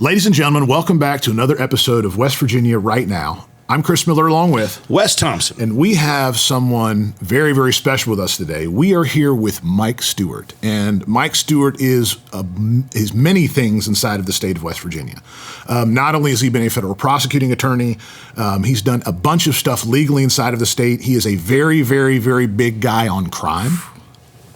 Ladies and gentlemen, welcome back to another episode of West Virginia Right Now. I'm Chris Miller along with Wes Thompson. And we have someone very, very special with us today. We are here with Mike Stuart. And Mike Stuart is many things inside of the state of West Virginia. Not only has he been a federal prosecuting attorney, he's done a bunch of stuff legally inside of the state. He is a very, very, very big guy on crime.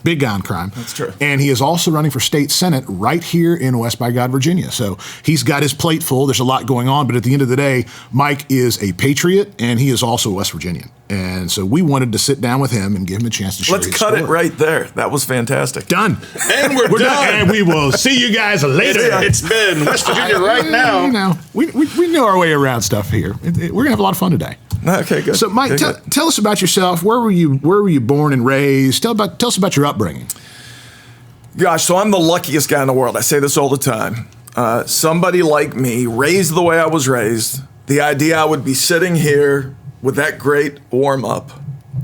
Big guy on crime. That's true. And he is also running for state senate right here in West by God, Virginia. So he's got his plate full. There's a lot going on. But at the end of the day, Mike is a patriot and he is also a West Virginian. And so we wanted to sit down with him and give him a chance to share his story. Let's cut it right there. That was fantastic. Done. And we're done. And we will see you guys later. It's been West Virginia Right Now. You know, we know our way around stuff here. We're going to have a lot of fun today. Okay, good. So, Mike, tell us about yourself. Where were you born and raised? Tell us about your upbringing. Gosh, so I'm the luckiest guy in the world. I say this all the time. Somebody like me, raised the way I was raised, the idea I would be sitting here with that great warm-up,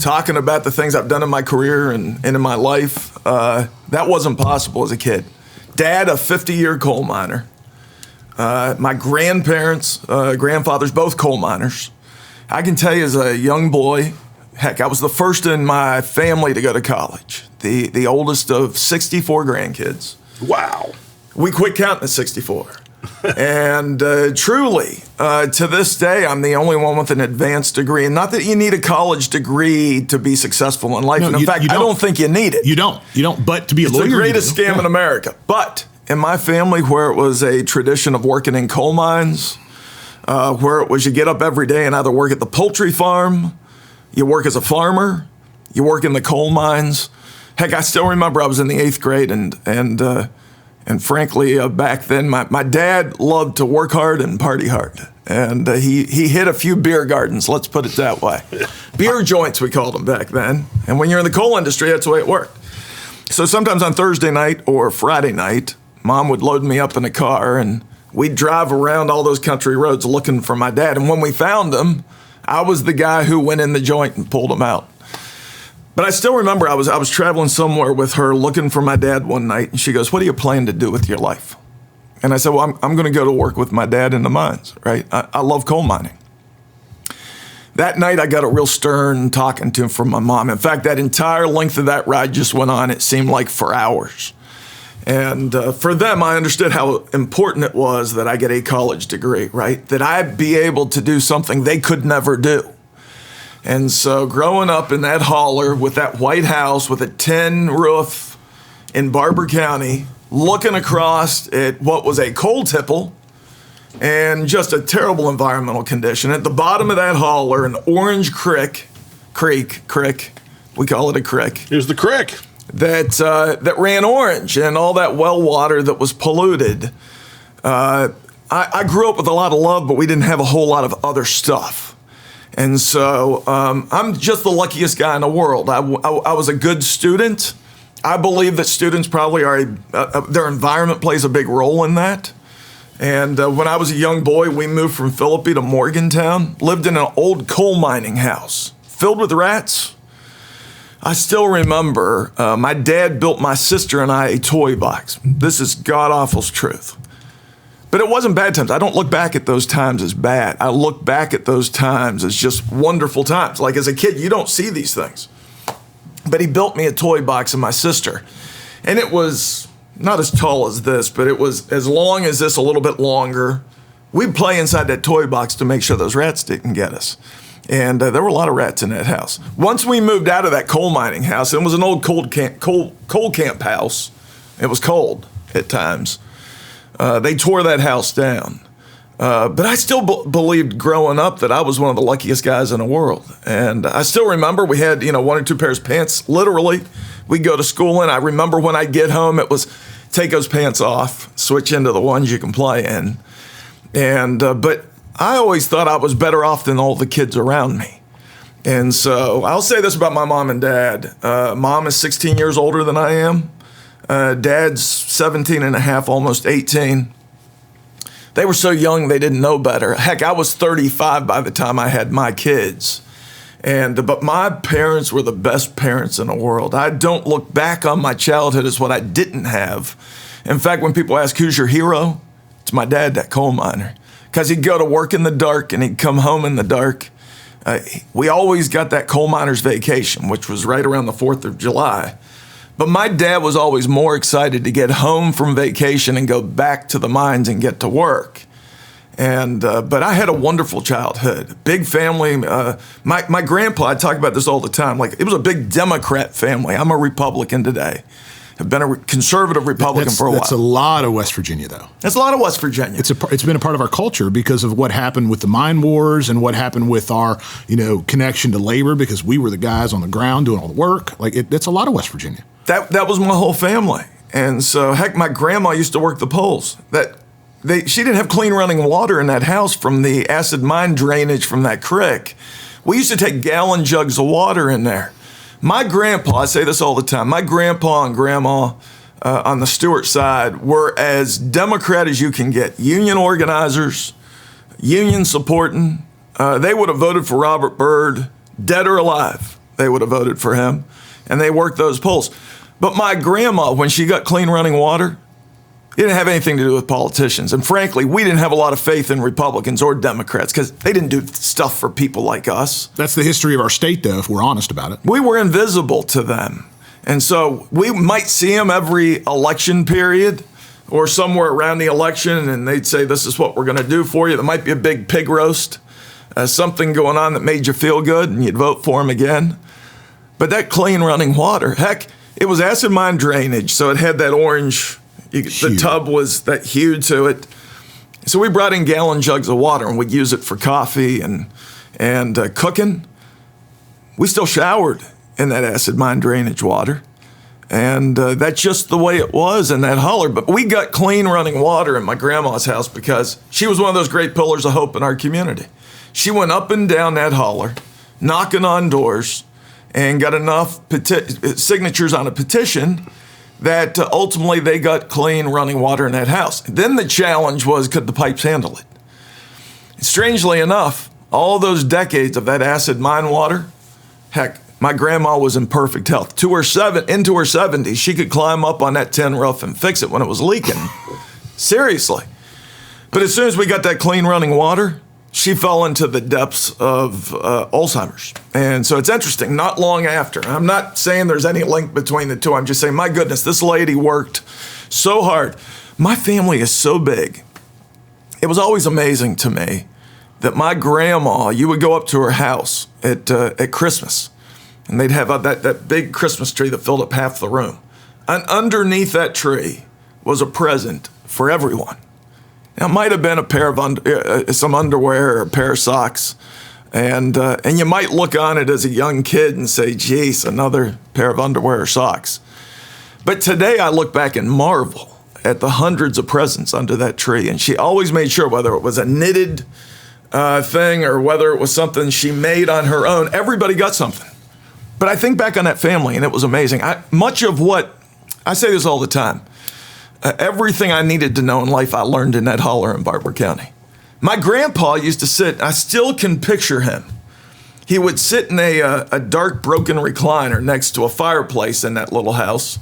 talking about the things I've done in my career and in my life, that wasn't possible as a kid. Dad, a 50-year coal miner. My grandfathers, both coal miners. I can tell you as a young boy, heck, I was the first in my family to go to college, the oldest of 64 grandkids. Wow. We quit counting at 64. And truly, to this day, I'm the only one with an advanced degree. And not that you need a college degree to be successful in life. No, and in fact, I don't think you need it. You don't. But to be a lawyer, it's the greatest scam in America. But in my family, where it was a tradition of working in coal mines, where it was you get up every day and either work at the poultry farm, you work as a farmer, you work in the coal mines. Heck, I still remember I was in the 8th grade, and frankly, back then, my dad loved to work hard and party hard. And he hit a few beer gardens, let's put it that way. Beer joints, we called them back then. And when you're in the coal industry, that's the way it worked. So sometimes on Thursday night or Friday night, Mom would load me up in a car, and we'd drive around all those country roads looking for my dad. And when we found him, I was the guy who went in the joint and pulled him out. But I still remember I was traveling somewhere with her looking for my dad one night, and she goes, "What do you plan to do with your life?" And I said, "Well, I'm going to go to work with my dad in the mines, right? I love coal mining." That night, I got a real stern talking to from my mom. In fact, that entire length of that ride just went on. It seemed like for hours. And for them, I understood how important it was that I get a college degree, right? That I'd be able to do something they could never do. And so growing up in that holler with that white house with a tin roof in Barber County, looking across at what was a coal tipple and just a terrible environmental condition. At the bottom of that holler, an orange creek, we call it a creek. Here's the crick. That ran orange, and all that well water that was polluted. I grew up with a lot of love, but we didn't have a whole lot of other stuff. And so I'm just the luckiest guy in the world. I was a good student. I believe that students probably are, their environment plays a big role in that. And when I was a young boy, we moved from Philippi to Morgantown, lived in an old coal mining house filled with rats. I still remember my dad built my sister and I a toy box. This is god-awful truth. But it wasn't bad times. I don't look back at those times as bad. I look back at those times as just wonderful times. Like as a kid, you don't see these things. But he built me a toy box and my sister. And it was not as tall as this, but it was as long as this, a little bit longer. We'd play inside that toy box to make sure those rats didn't get us. And there were a lot of rats in that house. Once we moved out of that coal mining house, it was an old coal camp house. It was cold at times. They tore that house down. But I still believed growing up that I was one of the luckiest guys in the world. And I still remember we had, 1 or 2 pairs of pants, literally. We'd go to school, and I remember when I'd get home, it was take those pants off, switch into the ones you can play in. And but I always thought I was better off than all the kids around me. And so I'll say this about my mom and dad. Mom is 16 years older than I am. Dad's 17 and a half, almost 18. They were so young, they didn't know better. Heck, I was 35 by the time I had my kids. But my parents were the best parents in the world. I don't look back on my childhood as what I didn't have. In fact, when people ask, who's your hero? to my dad, that coal miner, because he'd go to work in the dark and he'd come home in the dark. We always got that coal miner's vacation, which was right around the 4th of July. But my dad was always more excited to get home from vacation and go back to the mines and get to work. But I had a wonderful childhood, big family. My grandpa, I talk about this all the time, like it was a big Democrat family. I'm a Republican today. I've been a conservative Republican for a while. That's a lot of West Virginia, though. That's a lot of West Virginia. It's been a part of our culture because of what happened with the mine wars and what happened with our connection to labor, because we were the guys on the ground doing all the work. Like it's a lot of West Virginia. That was my whole family. And so, heck, my grandma used to work the poles. She didn't have clean running water in that house from the acid mine drainage from that creek. We used to take gallon jugs of water in there. My grandpa, I say this all the time, my grandpa and grandma on the Stuart side were as Democrat as you can get. Union organizers, union supporting. They would have voted for Robert Byrd, dead or alive. They would have voted for him. And they worked those polls. But my grandma, when she got clean running water, it didn't have anything to do with politicians. And frankly, we didn't have a lot of faith in Republicans or Democrats because they didn't do stuff for people like us. That's the history of our state, though, if we're honest about it. We were invisible to them. And so we might see them every election period or somewhere around the election, and they'd say, this is what we're going to do for you. There might be a big pig roast, something going on that made you feel good, and you'd vote for them again. But that clean running water, heck, it was acid mine drainage, so it had that orange. The tub was that hue to it. So we brought in gallon jugs of water, and we'd use it for coffee and cooking. We still showered in that acid mine drainage water. And that's just the way it was in that holler. But we got clean running water in my grandma's house because she was one of those great pillars of hope in our community. She went up and down that holler, knocking on doors, and got enough signatures on a petition that ultimately they got clean running water in that house. Then the challenge was, could the pipes handle it? Strangely enough, all those decades of that acid mine water, heck, my grandma was in perfect health. Into her 70s, she could climb up on that tin roof and fix it when it was leaking. Seriously. But as soon as we got that clean running water, she fell into the depths of Alzheimer's. And so it's interesting, not long after. I'm not saying there's any link between the two. I'm just saying, my goodness, this lady worked so hard. My family is so big. It was always amazing to me that my grandma, you would go up to her house at Christmas, and they'd have that big Christmas tree that filled up half the room. And underneath that tree was a present for everyone. Now, it might have been a pair of some underwear or a pair of socks, and you might look on it as a young kid and say, geez, another pair of underwear or socks. But today I look back and marvel at the hundreds of presents under that tree, and she always made sure, whether it was a knitted thing or whether it was something she made on her own, everybody got something. But I think back on that family, and it was amazing. Much of what, I say this all the time, everything I needed to know in life, I learned in that holler in Barber County. My grandpa used to sit, I still can picture him. He would sit in a dark, broken recliner next to a fireplace in that little house.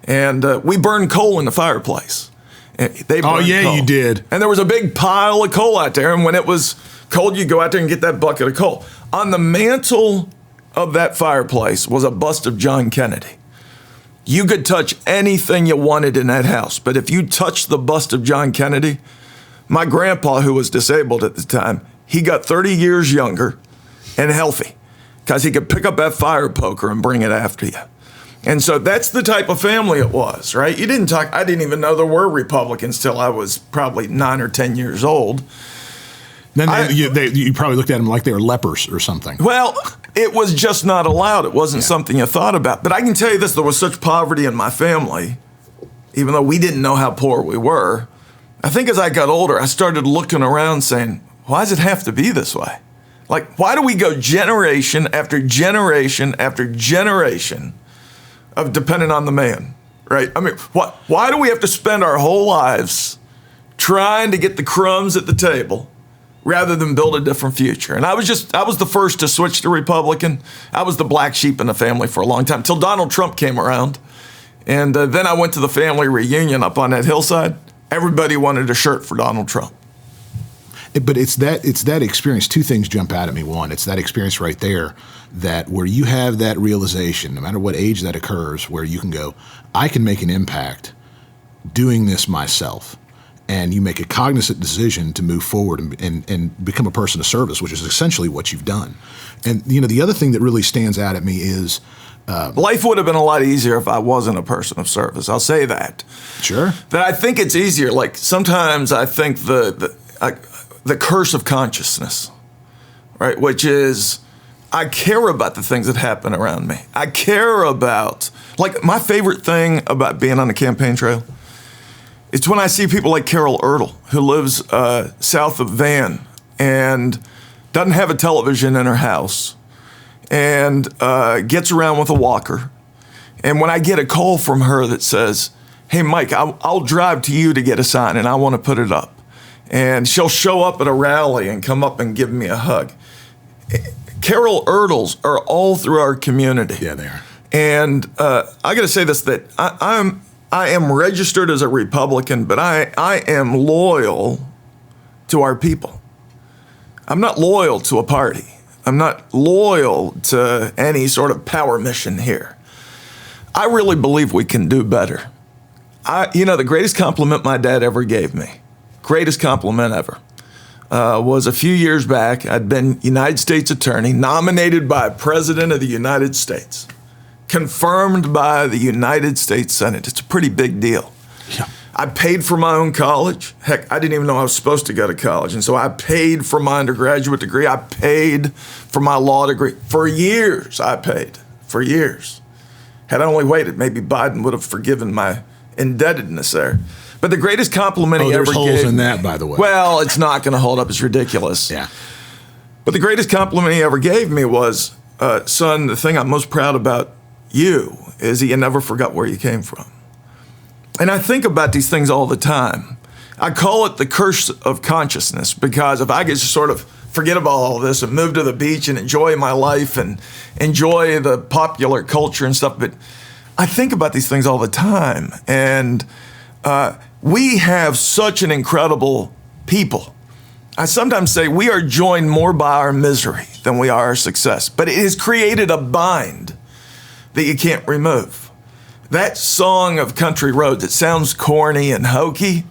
And we burned coal in the fireplace. They coal. You did. And there was a big pile of coal out there. And when it was cold, you'd go out there and get that bucket of coal. On the mantle of that fireplace was a bust of John Kennedy. You could touch anything you wanted in that house, but if you touched the bust of John Kennedy, my grandpa, who was disabled at the time, he got 30 years younger and healthy because he could pick up that fire poker and bring it after you. And so that's the type of family it was, right? I didn't even know there were Republicans till I was probably 9 or 10 years old. Then you probably looked at them like they were lepers or something. Well, it was just not allowed. It wasn't something you thought about. But I can tell you this, there was such poverty in my family, even though we didn't know how poor we were. I think as I got older, I started looking around saying, why does it have to be this way? Like, why do we go generation after generation after generation of depending on the man, right? I mean, why do we have to spend our whole lives trying to get the crumbs at the table rather than build a different future? And I was the first to switch to Republican. I was the black sheep in the family for a long time, till Donald Trump came around. And then I went to the family reunion up on that hillside. everybody wanted a shirt for Donald Trump. But it's that experience. Two things jump out at me. One, it's that experience right there, that where you have that realization, no matter what age that occurs, where you can go, I can make an impact doing this myself. And you make a cognizant decision to move forward and become a person of service, which is essentially what you've done. And the other thing that really stands out at me is life would have been a lot easier if I wasn't a person of service. I'll say that. Sure. That I think it's easier. Like sometimes I think the curse of consciousness, right? Which is I care about the things that happen around me. I care about, like, my favorite thing about being on the campaign trail, it's when I see people like Carol Ertl, who lives south of Van and doesn't have a television in her house and gets around with a walker. And when I get a call from her that says, hey, Mike, I'll drive to you to get a sign and I want to put it up. And she'll show up at a rally and come up and give me a hug. Carol Ertls are all through our community. Yeah, they are. And I got to say this, that I am registered as a Republican, but I am loyal to our people. I'm not loyal to a party. I'm not loyal to any sort of power mission here. I really believe we can do better. The greatest compliment my dad ever gave me, greatest compliment ever, was a few years back. I'd been United States Attorney, nominated by President of the United States, confirmed by the United States Senate. It's a pretty big deal. Yeah. I paid for my own college. Heck, I didn't even know I was supposed to go to college. And so I paid for my undergraduate degree. I paid for my law degree. For years, I paid. For years. Had I only waited, maybe Biden would have forgiven my indebtedness there. But the greatest compliment he ever gave. There's holes in that, by the way. Well, it's not going to hold up. It's ridiculous. Yeah. But the greatest compliment he ever gave me was, son, the thing I'm most proud about you is that you never forgot where you came from. And I think about these things all the time. I call it the curse of consciousness, because if I could just sort of forget about all this and move to the beach and enjoy my life and enjoy the popular culture and stuff, but I think about these things all the time. And we have such an incredible people. I sometimes say we are joined more by our misery than we are our success, but it has created a bind that you can't remove. That song of Country Roads, it sounds corny and hokey,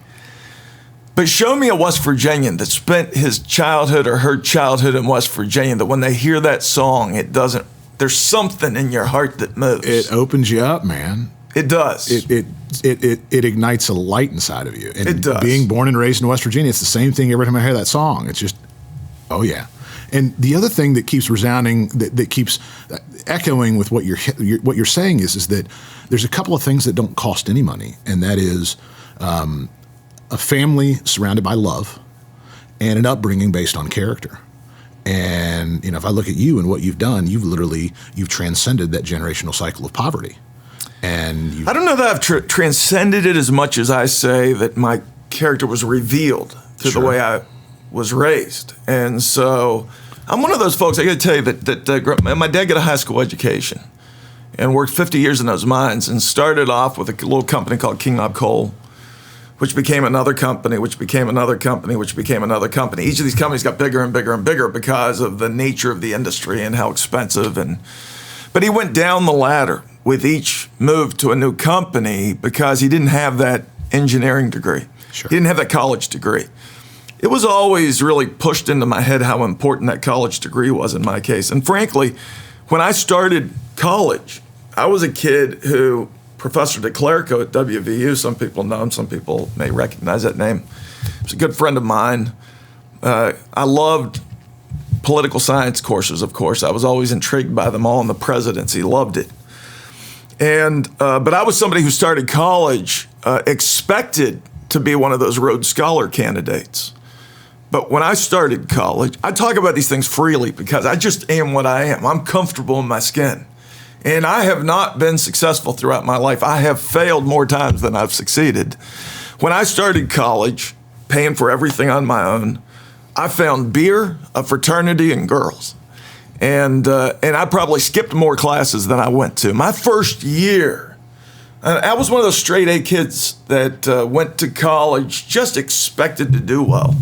but show me a West Virginian that spent his childhood or her childhood in West Virginia, that when they hear that song, there's something in your heart that moves. It opens you up, man. It does. It ignites a light inside of you. And it does. Being born and raised in West Virginia, it's the same thing every time I hear that song. It's just, oh yeah. And the other thing that keeps resounding, that keeps echoing with what you're saying is that there's a couple of things that don't cost any money, and that is a family surrounded by love and an upbringing based on character. And if I look at you and what you've done, you've transcended that generational cycle of poverty. And I don't know that I've transcended it as much as I say that my character was revealed through the way I was raised. And so I'm one of those folks, I got to tell you that my dad got a high school education and worked 50 years in those mines and started off with a little company called King Knob Coal, which became another company, which became another company, which became another company. Each of these companies got bigger and bigger and bigger because of the nature of the industry and how expensive. But he went down the ladder with each move to a new company because he didn't have that engineering degree. Sure. He didn't have that college degree. It was always really pushed into my head how important that college degree was in my case. And frankly, when I started college, I was a kid who, Professor DeClerco at WVU, some people know him, some people may recognize that name. He's a good friend of mine. I loved political science courses, of course. I was always intrigued by them all, and the presidency, loved it. But I was somebody who started college expected to be one of those Rhodes Scholar candidates. But when I started college, I talk about these things freely because I just am what I am. I'm comfortable in my skin. And I have not been successful throughout my life. I have failed more times than I've succeeded. When I started college, paying for everything on my own, I found beer, a fraternity, and girls. And I probably skipped more classes than I went to. My first year, And I was one of those straight A kids that went to college just expected to do well.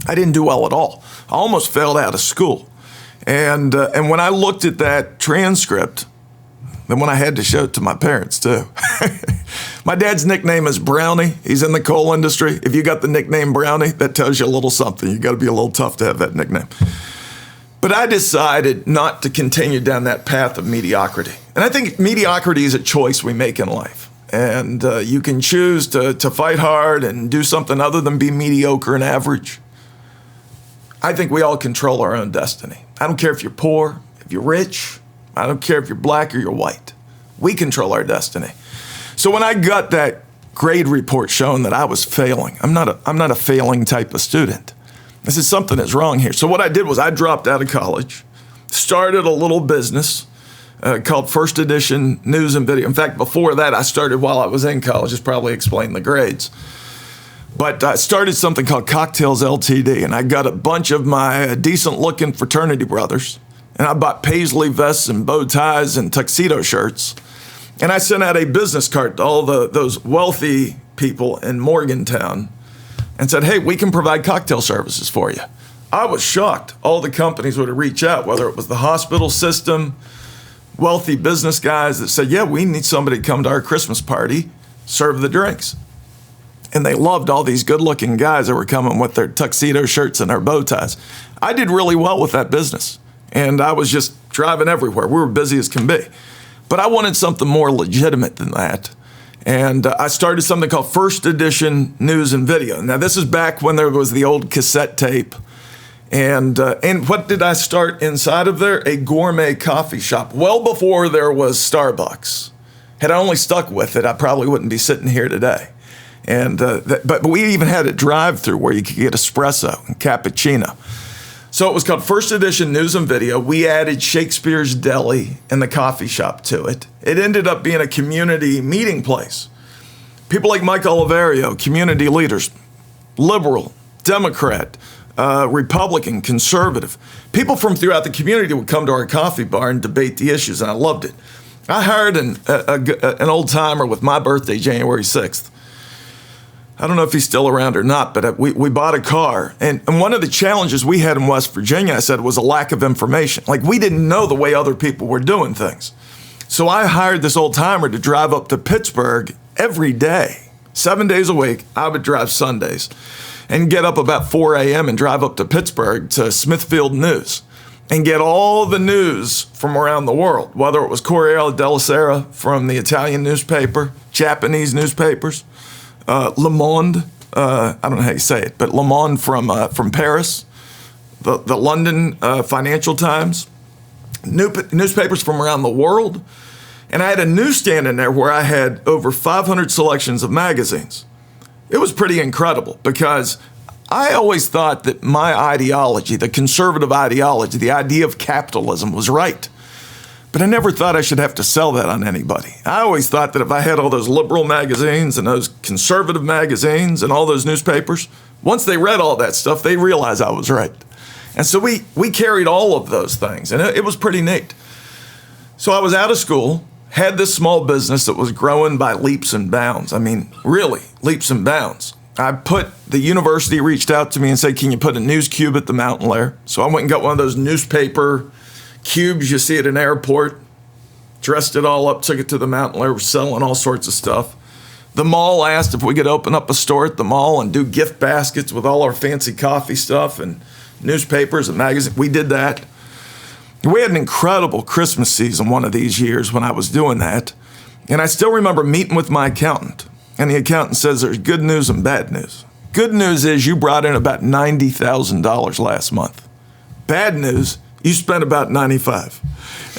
I didn't do well at all. I almost failed out of school. And when I looked at that transcript, then when I had to show it to my parents too. My dad's nickname is Brownie. He's in the coal industry. If you got the nickname Brownie, that tells you a little something. You got to be a little tough to have that nickname. But I decided not to continue down that path of mediocrity. And I think mediocrity is a choice we make in life. And you can choose to fight hard and do something other than be mediocre and average. I think we all control our own destiny. I don't care if you're poor, if you're rich. I don't care if you're black or you're white. We control our destiny. So when I got that grade report showing that I was failing, I'm not a failing type of student. I said, something is wrong here. So what I did was I dropped out of college, started a little business called First Edition News and Video. In fact, before that, I started while I was in college. Just probably explain the grades. But I started something called Cocktails LTD, and I got a bunch of my decent-looking fraternity brothers, and I bought paisley vests and bow ties and tuxedo shirts, and I sent out a business card to all those wealthy people in Morgantown and said, hey, we can provide cocktail services for you. I was shocked. All the companies would reach out, whether it was the hospital system, wealthy business guys that said, yeah, we need somebody to come to our Christmas party, serve the drinks. And they loved all these good-looking guys that were coming with their tuxedo shirts and their bow ties. I did really well with that business, and I was just driving everywhere. We were busy as can be. But I wanted something more legitimate than that. And I started something called First Edition News and Video. Now, this is back when there was the old cassette tape. And what did I start inside of there? A gourmet coffee shop, well before there was Starbucks. Had I only stuck with it, I probably wouldn't be sitting here today. And but we even had a drive-through where you could get espresso and cappuccino. So it was called First Edition News and Video. We added Shakespeare's Deli and the coffee shop to it. It ended up being a community meeting place. People like Mike Oliverio, community leaders, liberal, Democrat, Republican, conservative. People from throughout the community would come to our coffee bar and debate the issues, and I loved it. I hired an old-timer with my birthday, January 6th. I don't know if he's still around or not, but we bought a car. And one of the challenges we had in West Virginia, I said, was a lack of information. Like, we didn't know the way other people were doing things. So I hired this old timer to drive up to Pittsburgh every day, 7 days a week. I would drive Sundays and get up about 4 a.m. and drive up to Pittsburgh to Smithfield News and get all the news from around the world, whether it was Corriere della Sera from the Italian newspaper, Japanese newspapers, Le Monde, I don't know how you say it, but Le Monde from Paris, the London Financial Times, newspapers from around the world. And I had a newsstand in there where I had over 500 selections of magazines. It was pretty incredible because I always thought that my ideology, the conservative ideology, the idea of capitalism was right. But I never thought I should have to sell that on anybody. I always thought that if I had all those liberal magazines and those conservative magazines and all those newspapers, once they read all that stuff, they realized I was right. And so we carried all of those things, and it was pretty neat. So I was out of school, had this small business that was growing by leaps and bounds. I mean, really, leaps and bounds. The university reached out to me and said, can you put a news cube at the Mountain Lair? So I went and got one of those newspaper cubes you see at an airport, dressed it all up, took it to the Mountain Lair, we're selling all sorts of stuff. The mall asked if we could open up a store at the mall and do gift baskets with all our fancy coffee stuff and newspapers and magazines. We did that. We had an incredible Christmas season one of these years when I was doing that. And I still remember meeting with my accountant. And the accountant says there's good news and bad news. Good news is you brought in about $90,000 last month. Bad news, you spent about 95.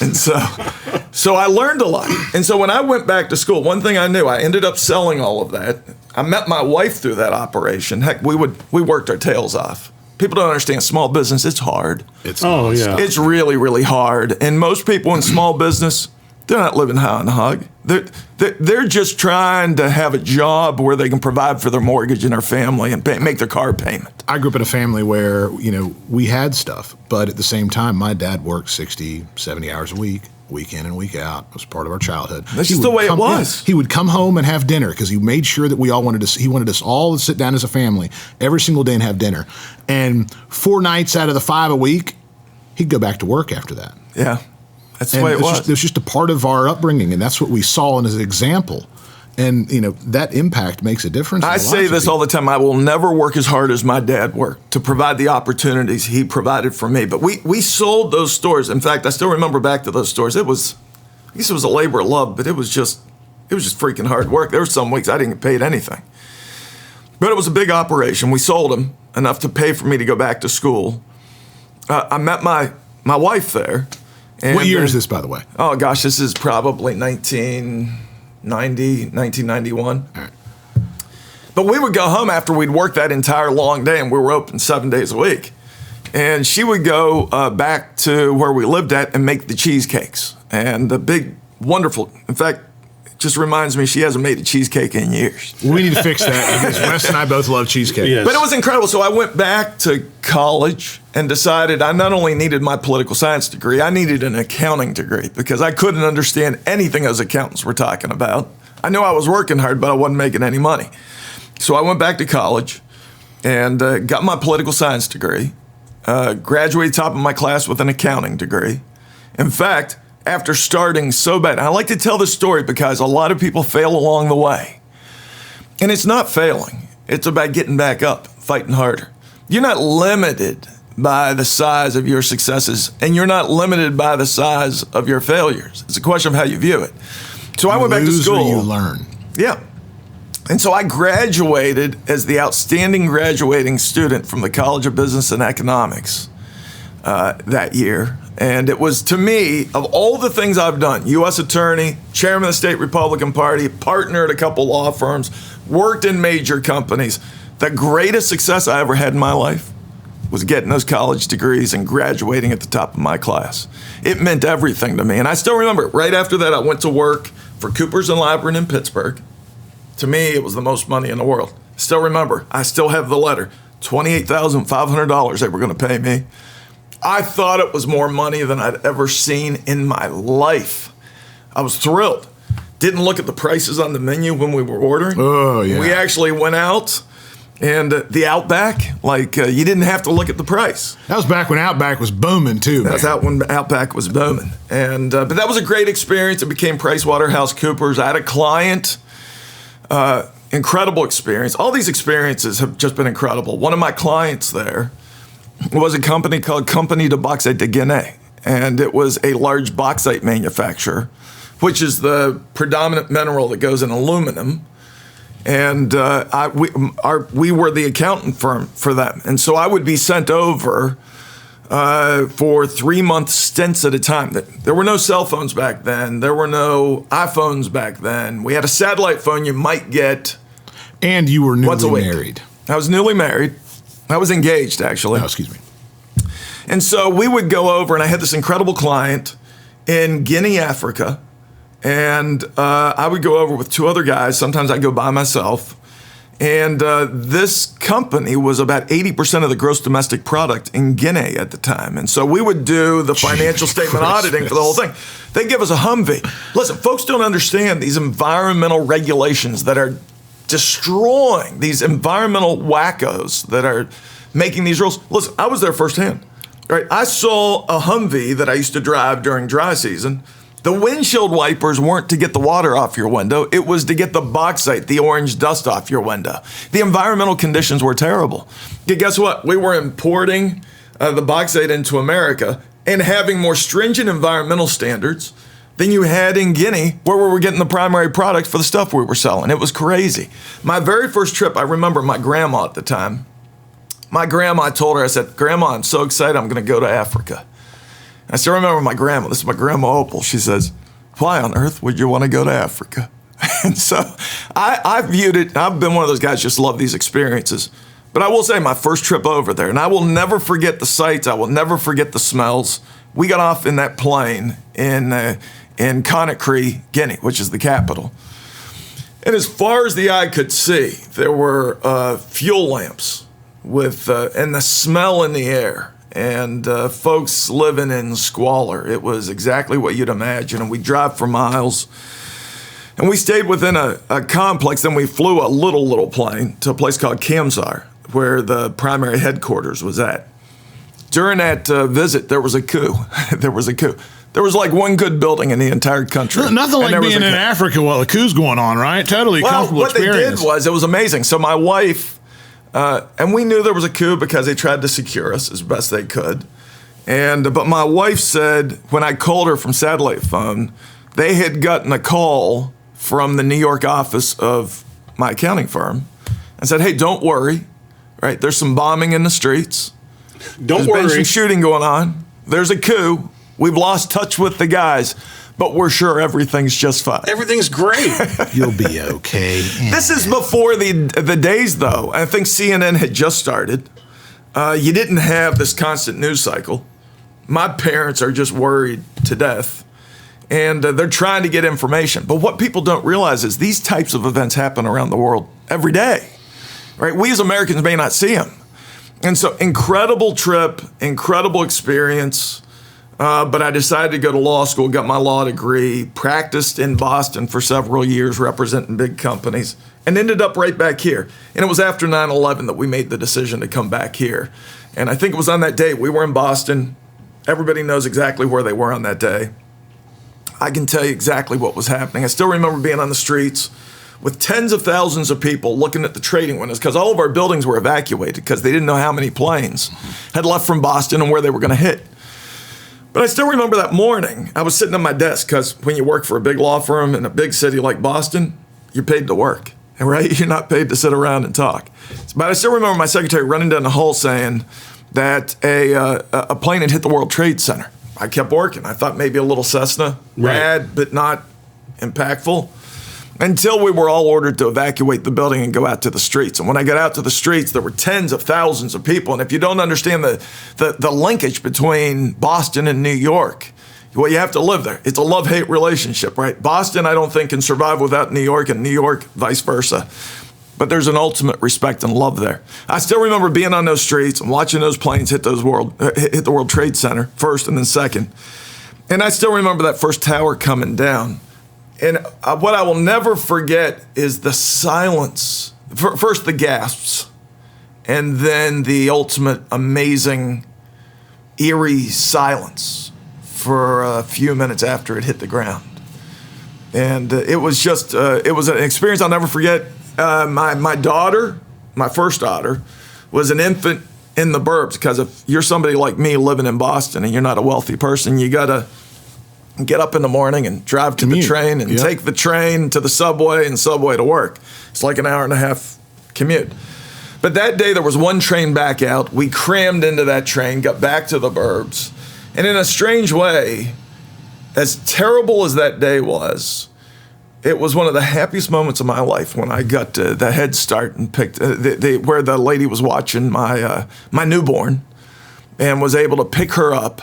And so I learned a lot. And so when I went back to school, one thing I knew, I ended up selling all of that. I met my wife through that operation. Heck, we worked our tails off. People don't understand small business. It's hard. It's really, really hard. And most people in small business, they're not living high on the hog. They're just trying to have a job where they can provide for their mortgage and their family and make their car payment. I grew up in a family where, we had stuff, but at the same time, my dad worked 60, 70 hours a week. week in and week out. It was part of our childhood. That's just the way it was. He would come home and have dinner because he made sure that we all he wanted us all to sit down as a family every single day and have dinner. And 4 nights out of the 5 a week, he'd go back to work after that. Yeah, that's the way it was. It was just a part of our upbringing, and that's what we saw as an example. And, that impact makes a difference. I say this all the time. I will never work as hard as my dad worked to provide the opportunities he provided for me. But we sold those stores. In fact, I still remember back to those stores. I guess it was a labor of love, but it was just freaking hard work. There were some weeks I didn't get paid anything. But it was a big operation. We sold them enough to pay for me to go back to school. I met my wife there. And what year is this, by the way? Oh, gosh, this is probably 1991. All right. But we would go home after we'd worked that entire long day, and we were open 7 days a week. And she would go back to where we lived at and make the cheesecakes. And the big, wonderful, in fact, it just reminds me she hasn't made a cheesecake in years. We need to fix that because Wes and I both love cheesecake. Yes. But it was incredible. So I went back to college and decided I not only needed my political science degree, I needed an accounting degree because I couldn't understand anything those accountants were talking about. I knew I was working hard, but I wasn't making any money. So I went back to college and got my political science degree, graduated top of my class with an accounting degree. In fact, after starting so bad, and I like to tell this story because a lot of people fail along the way. And it's not failing. It's about getting back up, fighting harder. You're not limited by the size of your successes, and you're not limited by the size of your failures. It's a question of how you view it. So I went back to school. You learn. Yeah. And so I graduated as the outstanding graduating student from the College of Business and Economics that year. And it was, to me, of all the things I've done, U.S. Attorney, Chairman of the State Republican Party, partner at a couple law firms, worked in major companies, the greatest success I ever had in my life was getting those college degrees and graduating at the top of my class. It meant everything to me. And I still remember, right after that, I went to work for Coopers & Lybrand in Pittsburgh. To me, it was the most money in the world. Still remember, I still have the letter, $28,500 they were going to pay me. I thought it was more money than I'd ever seen in my life. I was thrilled. Didn't look at the prices on the menu when we were ordering. Oh, yeah. We actually went out, and the Outback, you didn't have to look at the price. That was back when Outback was booming, too. That's out when Outback was booming. And but that was a great experience. It became PricewaterhouseCoopers. I had a client, incredible experience. All these experiences have just been incredible. One of my clients there was a company called Compagnie de Bauxite de Guinée, and it was a large bauxite manufacturer, which is the predominant mineral that goes in aluminum. And we were the accountant firm for them. And so I would be sent over for 3-month stints at a time. There were no cell phones back then. There were no iPhones back then. We had a satellite phone you might get. And you were once a newly week. married. I was newly married. I was engaged, actually. Oh, excuse me. And so we would go over, and I had this incredible client in Guinea, Africa. And I would go over with 2 other guys. Sometimes I'd go by myself. And this company was about 80% of the gross domestic product in Guinea at the time. And so we would do the financial statement auditing for the whole thing. They'd give us a Humvee. Listen, folks don't understand these environmental regulations that are destroying, these environmental wackos that are making these rules. Listen, I was there firsthand. Right? I saw a Humvee that I used to drive during dry season. The windshield wipers weren't to get the water off your window. It was to get the bauxite, the orange dust off your window. The environmental conditions were terrible. Guess what? We were importing the bauxite into America and having more stringent environmental standards than you had in Guinea, where we were getting the primary product for the stuff we were selling. It was crazy. My very first trip, I remember my grandma at the time. My grandma, I told her, I said, "Grandma, I'm so excited I'm going to go to Africa." I still remember my grandma. This is my grandma Opal. She says, "Why on earth would you want to go to Africa?" And so I viewed it. I've been one of those guys just love these experiences. But I will say my first trip over there, and I will never forget the sights. I will never forget the smells. We got off in that plane in Conakry, Guinea, which is the capital. And as far as the eye could see, there were fuel lamps with and the smell in the air. and folks living in squalor. It was exactly what you'd imagine. And we drive for miles. And we stayed within a complex, then we flew a little plane to a place called Kamsar, where the primary headquarters was at. During that visit, there was a coup. There was like one good building in the entire country. Nothing like being in Africa while a coup's going on, right? Totally comfortable experience. What they did was, it was amazing. So my wife, and we knew there was a coup because they tried to secure us as best they could. But my wife said, when I called her from satellite phone, they had gotten a call from the New York office of my accounting firm and said, hey, don't worry, right? There's some bombing in the streets. There's been some shooting going on. There's a coup. We've lost touch with the guys, but we're sure everything's just fine. Everything's great. You'll be okay. This is before the days, though. I think CNN had just started. You didn't have this constant news cycle. My parents are just worried to death, and they're trying to get information. But what people don't realize is these types of events happen around the world every day, right? We as Americans may not see them. And so incredible trip, incredible experience. But I decided to go to law school, got my law degree, practiced in Boston for several years representing big companies, and ended up right back here. And it was after 9/11 that we made the decision to come back here. And I think it was on that day. We were in Boston. Everybody knows exactly where they were on that day. I can tell you exactly what was happening. I still remember being on the streets with tens of thousands of people looking at the trading windows because all of our buildings were evacuated because they didn't know how many planes had left from Boston and where they were going to hit. But I still remember that morning, I was sitting at my desk because when you work for a big law firm in a big city like Boston, you're paid to work, right? You're not paid to sit around and talk. But I still remember my secretary running down the hall saying that a plane had hit the World Trade Center. I kept working. I thought maybe a little Cessna, rad, but not impactful, until we were all ordered to evacuate the building and go out to the streets. And when I got out to the streets, there were tens of thousands of people. And if you don't understand the linkage between Boston and New York, well, you have to live there. It's a love-hate relationship, right? Boston, I don't think, can survive without New York, and New York, vice versa. But there's an ultimate respect and love there. I still remember being on those streets and watching those planes hit the World Trade Center first and then second. And I still remember that first tower coming down. And what I will never forget is the silence. First the gasps, and then the ultimate amazing, eerie silence for a few minutes after it hit the ground. And it was just, it was an experience I'll never forget. My daughter, my first daughter, was an infant in the burbs, because if you're somebody like me living in Boston and you're not a wealthy person, you got to get up in the morning and drive to the train and take the train to the subway and subway to work. It's like an hour and a half commute. But that day there was one train back out. We crammed into that train, got back to the burbs. And in a strange way, as terrible as that day was, it was one of the happiest moments of my life when I got the Head Start and picked where the lady was watching my newborn and was able to pick her up.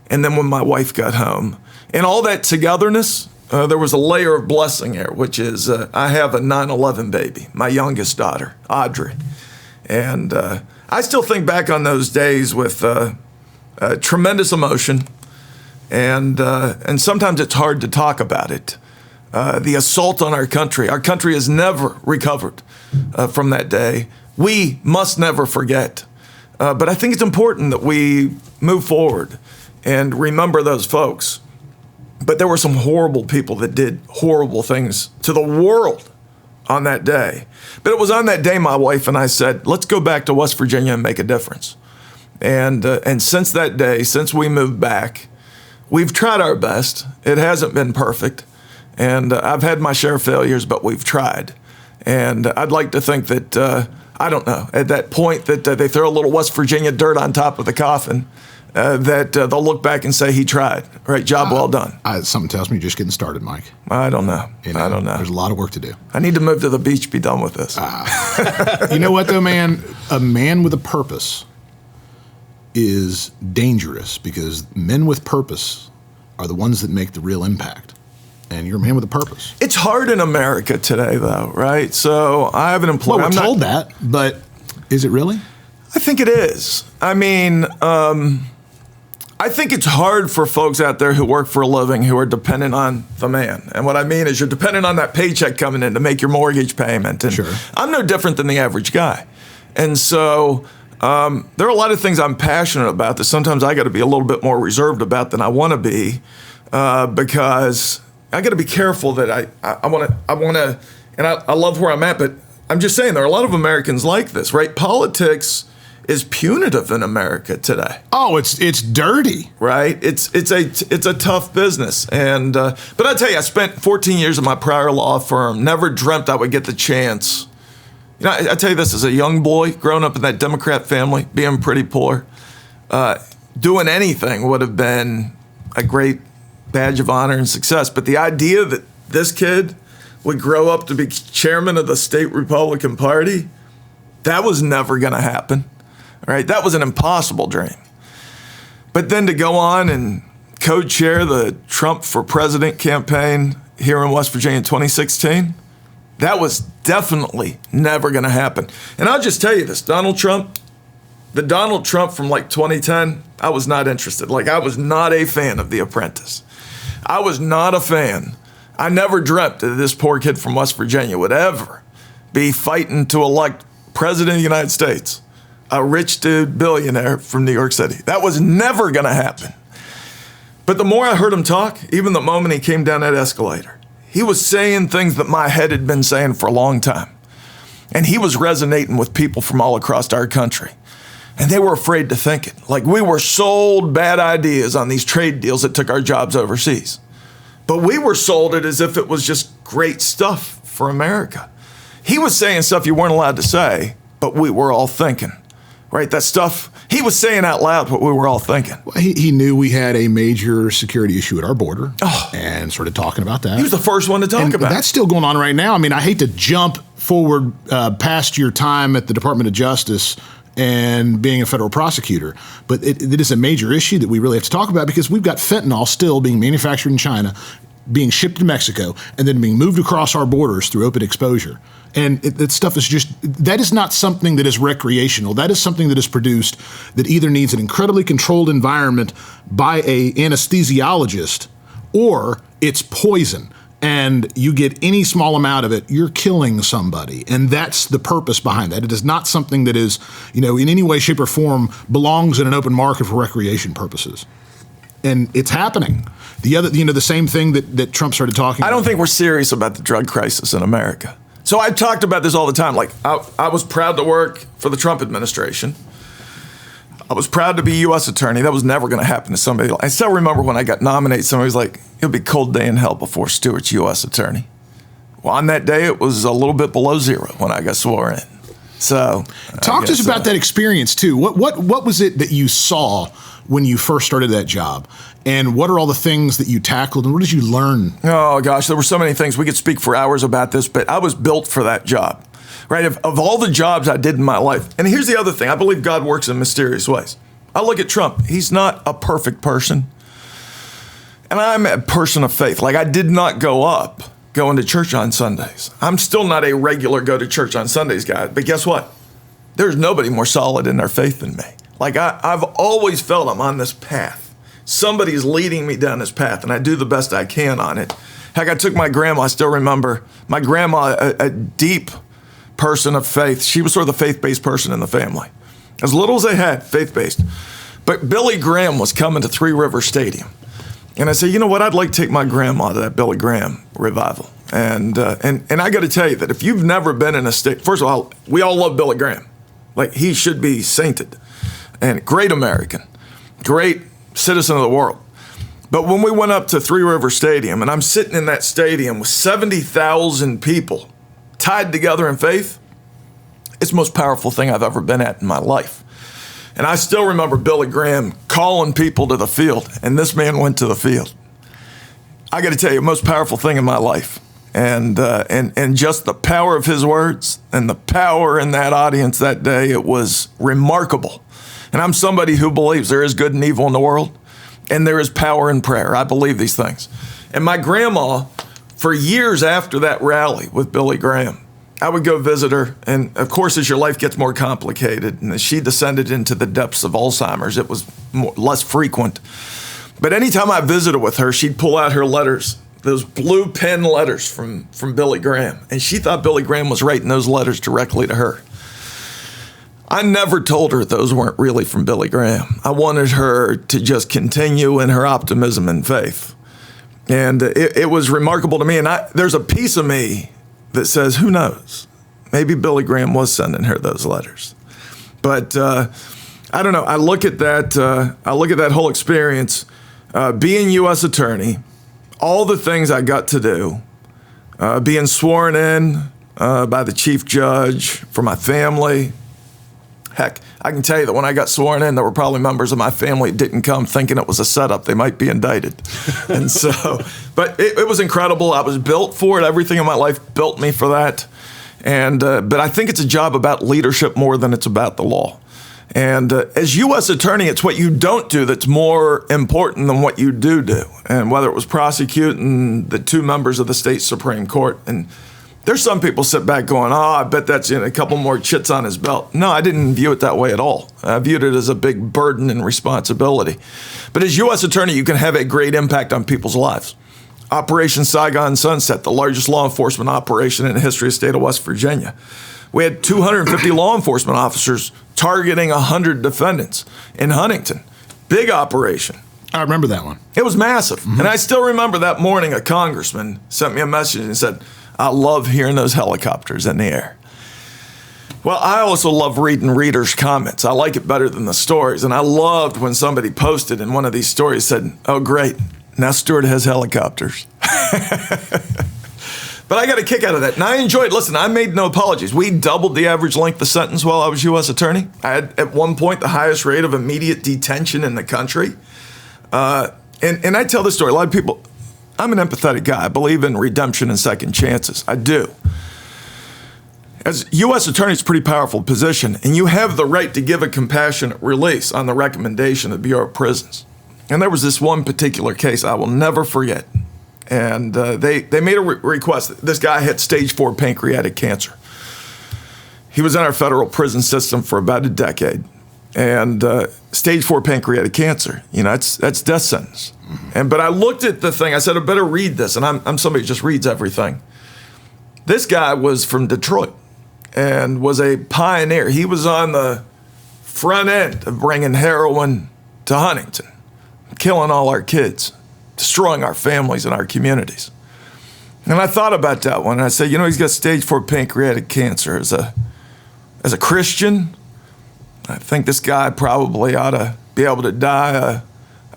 And then when my wife got home, and all that togetherness, there was a layer of blessing there, which is I have a 9/11 baby, my youngest daughter, Audrey. And I still think back on those days with tremendous emotion, and sometimes it's hard to talk about it. The assault on our country has never recovered from that day. We must never forget. But I think it's important that we move forward and remember those folks. But there were some horrible people that did horrible things to the world on that day. But it was on that day my wife and I said, let's go back to West Virginia and make a difference. And since that day, since we moved back, we've tried our best. It hasn't been perfect. And I've had my share of failures, but we've tried. And I'd like to think that, I don't know, at that point that they throw a little West Virginia dirt on top of the coffin, that they'll look back and say he tried. Right, job well done. Something tells me you're just getting started, Mike. I don't know. I don't know. There's a lot of work to do. I need to move to the beach, be done with this. You know what, though, man? A man with a purpose is dangerous, because men with purpose are the ones that make the real impact. And you're a man with a purpose. It's hard in America today, though, right? So I have an employer. Well, we're told that, but is it really? I think it is. I mean, I think it's hard for folks out there who work for a living who are dependent on the man. And what I mean is you're dependent on that paycheck coming in to make your mortgage payment. And Sure. I'm no different than the average guy. And so there are a lot of things I'm passionate about that sometimes I got to be a little bit more reserved about than I want to be because I got to be careful that I want to, and I love where I'm at, but I'm just saying there are a lot of Americans like this, right? Politics is punitive in America today. Oh, it's dirty. Right? It's a tough business. And but I tell you, I spent 14 years at my prior law firm, never dreamt I would get the chance. You know, I tell you this, as a young boy, growing up in that Democrat family, being pretty poor, doing anything would have been a great badge of honor and success. But the idea that this kid would grow up to be chairman of the state Republican Party, that was never going to happen. Right? That was an impossible dream. But then to go on and co-chair the Trump for President campaign here in West Virginia in 2016, that was definitely never going to happen. And I'll just tell you this, Donald Trump from like 2010, I was not interested. Like I was not a fan of The Apprentice. I was not a fan. I never dreamt that this poor kid from West Virginia would ever be fighting to elect President of the United States, a rich dude, billionaire from New York City. That was never going to happen. But the more I heard him talk, even the moment he came down that escalator, he was saying things that my head had been saying for a long time. And he was resonating with people from all across our country. And they were afraid to think it. Like we were sold bad ideas on these trade deals that took our jobs overseas. But we were sold it as if it was just great stuff for America. He was saying stuff you weren't allowed to say, but we were all thinking. Right, that stuff, he was saying out loud what we were all thinking. Well, he knew we had a major security issue at our border and started talking about that. He was the first one to talk about it. That's still going on right now. I mean, I hate to jump forward past your time at the Department of Justice and being a federal prosecutor, but it is a major issue that we really have to talk about because we've got fentanyl still being manufactured in China, being shipped to Mexico, and then being moved across our borders through open exposure. And that stuff is that is not something that is recreational. That is something that is produced that either needs an incredibly controlled environment by an anesthesiologist or it's poison. And you get any small amount of it, you're killing somebody. And that's the purpose behind that. It is not something that is, in any way, shape, or form belongs in an open market for recreation purposes. And it's happening. The other, the same thing that Trump started talking about. I don't think we're serious about the drug crisis in America. So I've talked about this all the time. Like I was proud to work for the Trump administration. I was proud to be U.S. attorney. That was never going to happen to somebody. I still remember when I got nominated, somebody was like, it'll be a cold day in hell before Stuart's U.S. attorney. Well, on that day, it was a little bit below zero when I got sworn in. So talk to us about that experience too. What was it that you saw when you first started that job? And what are all the things that you tackled and what did you learn? Oh gosh, there were so many things. We could speak for hours about this, but I was built for that job, right? Of all the jobs I did in my life. And here's the other thing. I believe God works in mysterious ways. I look at Trump. He's not a perfect person. And I'm a person of faith. Like I did not go up going to church on Sundays. I'm still not a regular go to church on Sundays guy. But guess what? There's nobody more solid in their faith than me. Like I've always felt I'm on this path. Somebody's leading me down this path, and I do the best I can on it. Heck, I took my grandma. I still remember my grandma, a deep person of faith. She was sort of the faith-based person in the family. As little as they had, faith-based. But Billy Graham was coming to Three River Stadium. And I said, you know what? I'd like to take my grandma to that Billy Graham revival. And I got to tell you that if you've never been in a state, first of all, we all love Billy Graham. Like he should be sainted. And great American, great citizen of the world. But when we went up to Three River Stadium, and I'm sitting in that stadium with 70,000 people tied together in faith, it's the most powerful thing I've ever been at in my life. And I still remember Billy Graham calling people to the field, and this man went to the field. I got to tell you, most powerful thing in my life. And just the power of his words and the power in that audience that day, it was remarkable. And I'm somebody who believes there is good and evil in the world, and there is power in prayer. I believe these things. And my grandma, for years after that rally with Billy Graham, I would go visit her. And of course, as your life gets more complicated and as she descended into the depths of Alzheimer's, it was less frequent. But anytime I visited with her, she'd pull out her letters, those blue pen letters from Billy Graham. And she thought Billy Graham was writing those letters directly to her. I never told her those weren't really from Billy Graham. I wanted her to just continue in her optimism and faith. And it was remarkable to me. And there's a piece of me that says, who knows? Maybe Billy Graham was sending her those letters. But I don't know. I look at that whole experience, being U.S. attorney, all the things I got to do, being sworn in by the chief judge for my family. Heck, I can tell you that when I got sworn in, there were probably members of my family that didn't come thinking it was a setup. They might be indicted. And so, but it was incredible. I was built for it. Everything in my life built me for that. And but I think it's a job about leadership more than it's about the law. And as U.S. attorney, it's what you don't do that's more important than what you do. And whether it was prosecuting the two members of the state Supreme Court, and there's some people sit back going, I bet that's a couple more chits on his belt. No, I didn't view it that way at all. I viewed it as a big burden and responsibility. But as U.S. attorney, you can have a great impact on people's lives. Operation Saigon Sunset, the largest law enforcement operation in the history of the state of West Virginia. We had 250 law enforcement officers targeting 100 defendants in Huntington. Big operation. I remember that one. It was massive. Mm-hmm. And I still remember that morning a congressman sent me a message and said, I love hearing those helicopters in the air. Well, I also love reading readers' comments. I like it better than the stories. And I loved when somebody posted in one of these stories said, oh, great, now Stuart has helicopters. But I got a kick out of that. And I enjoyed, listen, I made no apologies. We doubled the average length of sentence while I was U.S. attorney. I had, at one point, the highest rate of immediate detention in the country. And I tell this story, a lot of people, I'm an empathetic guy. I believe in redemption and second chances. I do. As U.S. attorney, it's a pretty powerful position, and you have the right to give a compassionate release on the recommendation of the Bureau of Prisons. And there was this one particular case I will never forget. And they made a request. This guy had stage 4 pancreatic cancer. He was in our federal prison system for about a decade. And stage 4 pancreatic cancer, that's death sentence. Mm-hmm. But I looked at the thing. I said, I better read this. And I'm somebody who just reads everything. This guy was from Detroit and was a pioneer. He was on the front end of bringing heroin to Huntington, killing all our kids, destroying our families and our communities. And I thought about that one. And I said, he's got stage 4 pancreatic cancer. As a Christian, I think this guy probably ought to be able to die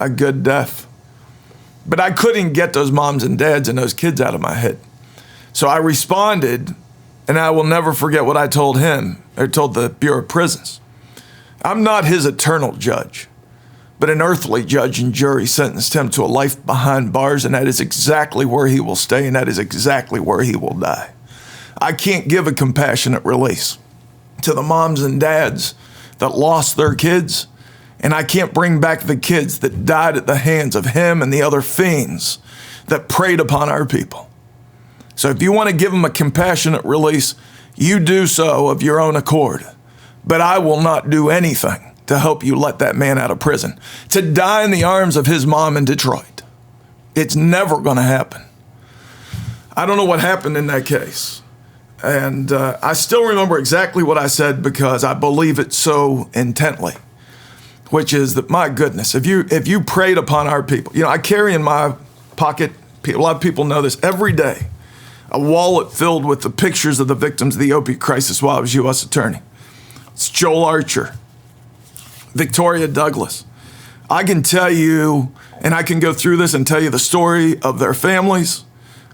a good death. But I couldn't get those moms and dads and those kids out of my head. So I responded, and I will never forget what I told him, or told the Bureau of Prisons. I'm not his eternal judge, but an earthly judge and jury sentenced him to a life behind bars, and that is exactly where he will stay, and that is exactly where he will die. I can't give a compassionate release to the moms and dads that lost their kids, and I can't bring back the kids that died at the hands of him and the other fiends that preyed upon our people. So if you want to give them a compassionate release, you do so of your own accord. But I will not do anything to help you let that man out of prison to die in the arms of his mom in Detroit. It's never going to happen. I don't know what happened in that case. And I still remember exactly what I said because I believe it so intently, which is that, my goodness, if you preyed upon our people, I carry in my pocket, a lot of people know this, every day, a wallet filled with the pictures of the victims of the opiate crisis while I was U.S. attorney. It's Joel Archer, Victoria Douglas. I can tell you, and I can go through this and tell you the story of their families,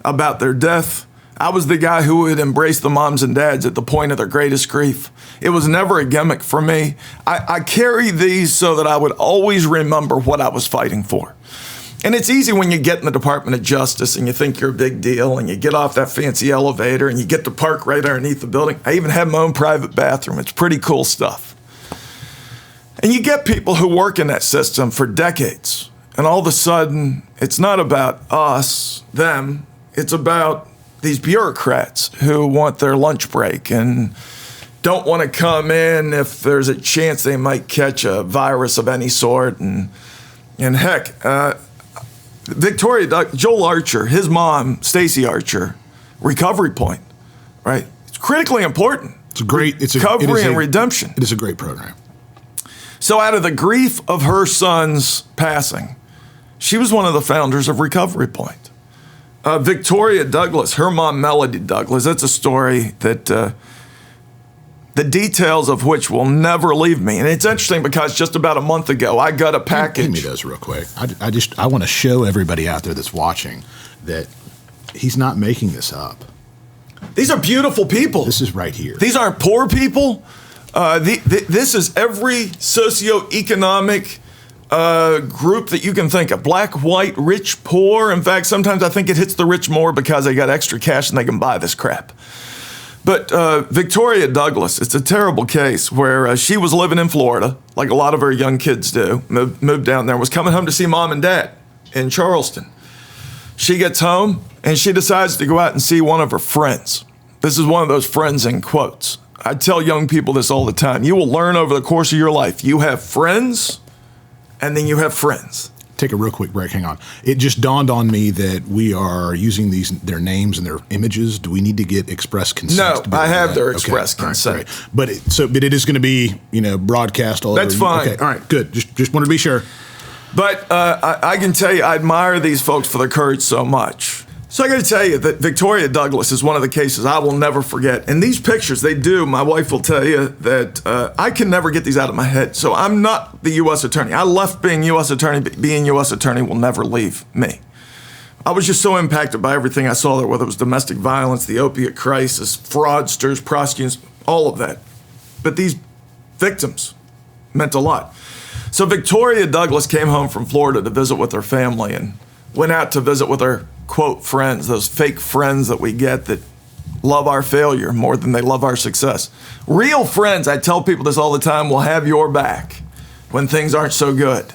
about their death. I was the guy who would embrace the moms and dads at the point of their greatest grief. It was never a gimmick for me. I carry these so that I would always remember what I was fighting for. And it's easy when you get in the Department of Justice and you think you're a big deal and you get off that fancy elevator and you get to park right underneath the building. I even have my own private bathroom. It's pretty cool stuff. And you get people who work in that system for decades. And all of a sudden, it's not about us, them. It's about these bureaucrats who want their lunch break and don't want to come in if there's a chance they might catch a virus of any sort. And heck, Joel Archer, his mom, Stacy Archer, recovery point, right? It's critically important. It's a great, recovery and redemption. It is a great program. So out of the grief of her son's passing, she was one of the founders of Recovery Point. Victoria Douglas, her mom, Melody Douglas, that's a story that the details of which will never leave me. And it's interesting because just about a month ago, I got a package. Give me those real quick. I want to show everybody out there that's watching that he's not making this up. These are beautiful people. This is right here. These aren't poor people. This is every socioeconomic group that you can think of. Black, white, rich, poor. In fact, sometimes I think it hits the rich more because they got extra cash and they can buy this crap. But Victoria Douglas, it's a terrible case where she was living in Florida, like a lot of her young kids do, moved down there, was coming home to see mom and dad in Charleston. She gets home and she decides to go out and see one of her friends. This is one of those friends in quotes. I tell young people this all the time. You will learn over the course of your life. You have friends, and then you have friends. Take a real quick break. Hang on. It just dawned on me that we are using their names and their images. Do we need to get express consent? No, I have their express consent. Right. But it is going to be broadcast all over. That's fine. Okay. All right. Good. Just wanted to be sure. But I can tell you, I admire these folks for their courage so much. So I got to tell you that Victoria Douglas is one of the cases I will never forget. And these pictures, my wife will tell you that I can never get these out of my head. So I'm not the U.S. attorney. I left being U.S. attorney, but being U.S. attorney will never leave me. I was just so impacted by everything I saw there, whether it was domestic violence, the opiate crisis, fraudsters, prosecutors, all of that. But these victims meant a lot. So Victoria Douglas came home from Florida to visit with her family and went out to visit with her, quote, friends, those fake friends that we get that love our failure more than they love our success. Real friends, I tell people this all the time, will have your back when things aren't so good.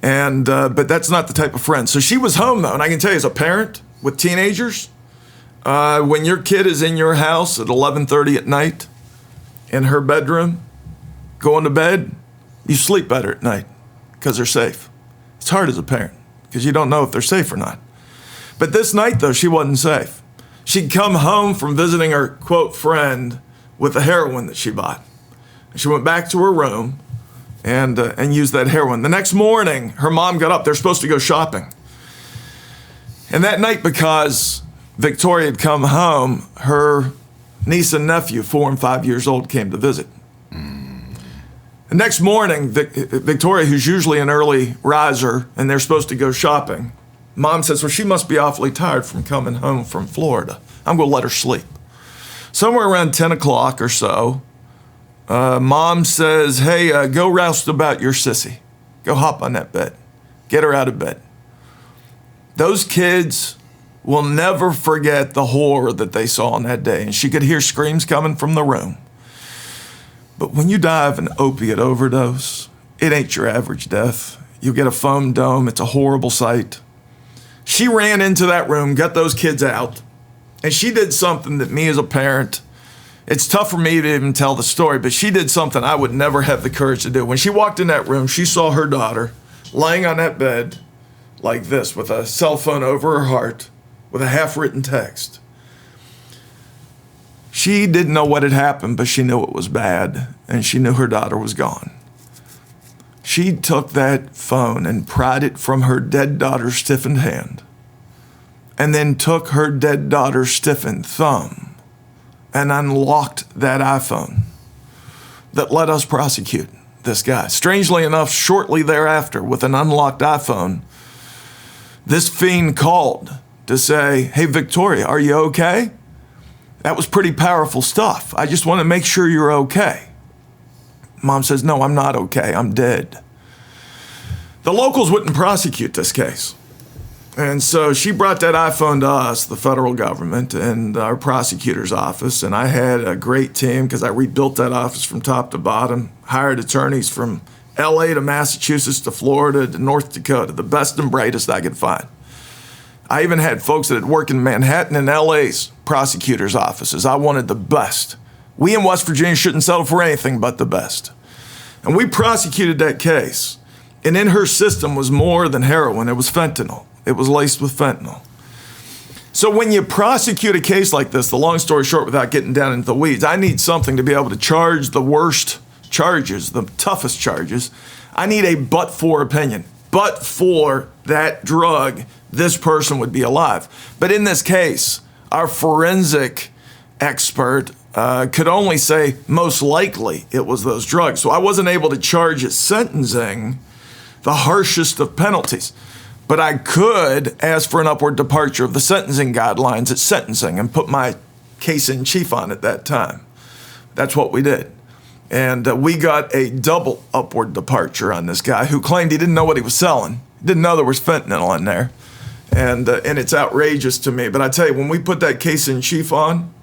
And but that's not the type of friend. So she was home, though, and I can tell you as a parent with teenagers, when your kid is in your house at 11:30 at night in her bedroom, going to bed, you sleep better at night because they're safe. It's hard as a parent because you don't know if they're safe or not. But this night, though, she wasn't safe. She'd come home from visiting her, quote, friend with the heroin that she bought. She went back to her room and used that heroin. The next morning, her mom got up. They're supposed to go shopping. And that night, because Victoria had come home, her niece and nephew, 4 and 5 years old, came to visit. The next morning, Victoria, who's usually an early riser, and they're supposed to go shopping, mom says, well, she must be awfully tired from coming home from Florida. I'm going to let her sleep. Somewhere around 10 o'clock or so, mom says, hey, go roust about your sissy. Go hop on that bed. Get her out of bed. Those kids will never forget the horror that they saw on that day. And she could hear screams coming from the room. But when you die of an opiate overdose, it ain't your average death. You'll get a foam dome. It's a horrible sight. She ran into that room, got those kids out, and she did something that me as a parent, it's tough for me to even tell the story, but she did something I would never have the courage to do. When she walked in that room, she saw her daughter laying on that bed like this with a cell phone over her heart with a half-written text. She didn't know what had happened, but she knew it was bad, and she knew her daughter was gone. She took that phone and pried it from her dead daughter's stiffened hand, and then took her dead daughter's stiffened thumb and unlocked that iPhone that let us prosecute this guy. Strangely enough, shortly thereafter, with an unlocked iPhone, this fiend called to say, hey, Victoria, are you okay? That was pretty powerful stuff. I just want to make sure you're okay. Mom says, no, I'm not okay. I'm dead. The locals wouldn't prosecute this case. And so she brought that iPhone to us, the federal government, and our prosecutor's office. And I had a great team because I rebuilt that office from top to bottom, hired attorneys from LA to Massachusetts to Florida to North Dakota, the best and brightest I could find. I even had folks that had worked in Manhattan and LA's prosecutors' offices. I wanted the best. We in West Virginia shouldn't settle for anything but the best. And we prosecuted that case. And in her system was more than heroin. It was fentanyl. It was laced with fentanyl. So when you prosecute a case like this, the long story short, without getting down into the weeds, I need something to be able to charge the worst charges, the toughest charges. I need a but-for opinion. But for that drug, this person would be alive. But in this case, our forensic expert could only say most likely it was those drugs. So I wasn't able to charge at sentencing the harshest of penalties. But I could ask for an upward departure of the sentencing guidelines at sentencing and put my case in chief on at that time. That's what we did. And we got a double upward departure on this guy who claimed he didn't know what he was selling. Didn't know there was fentanyl in there. And it's outrageous to me. But I tell you, when we put that case in chief on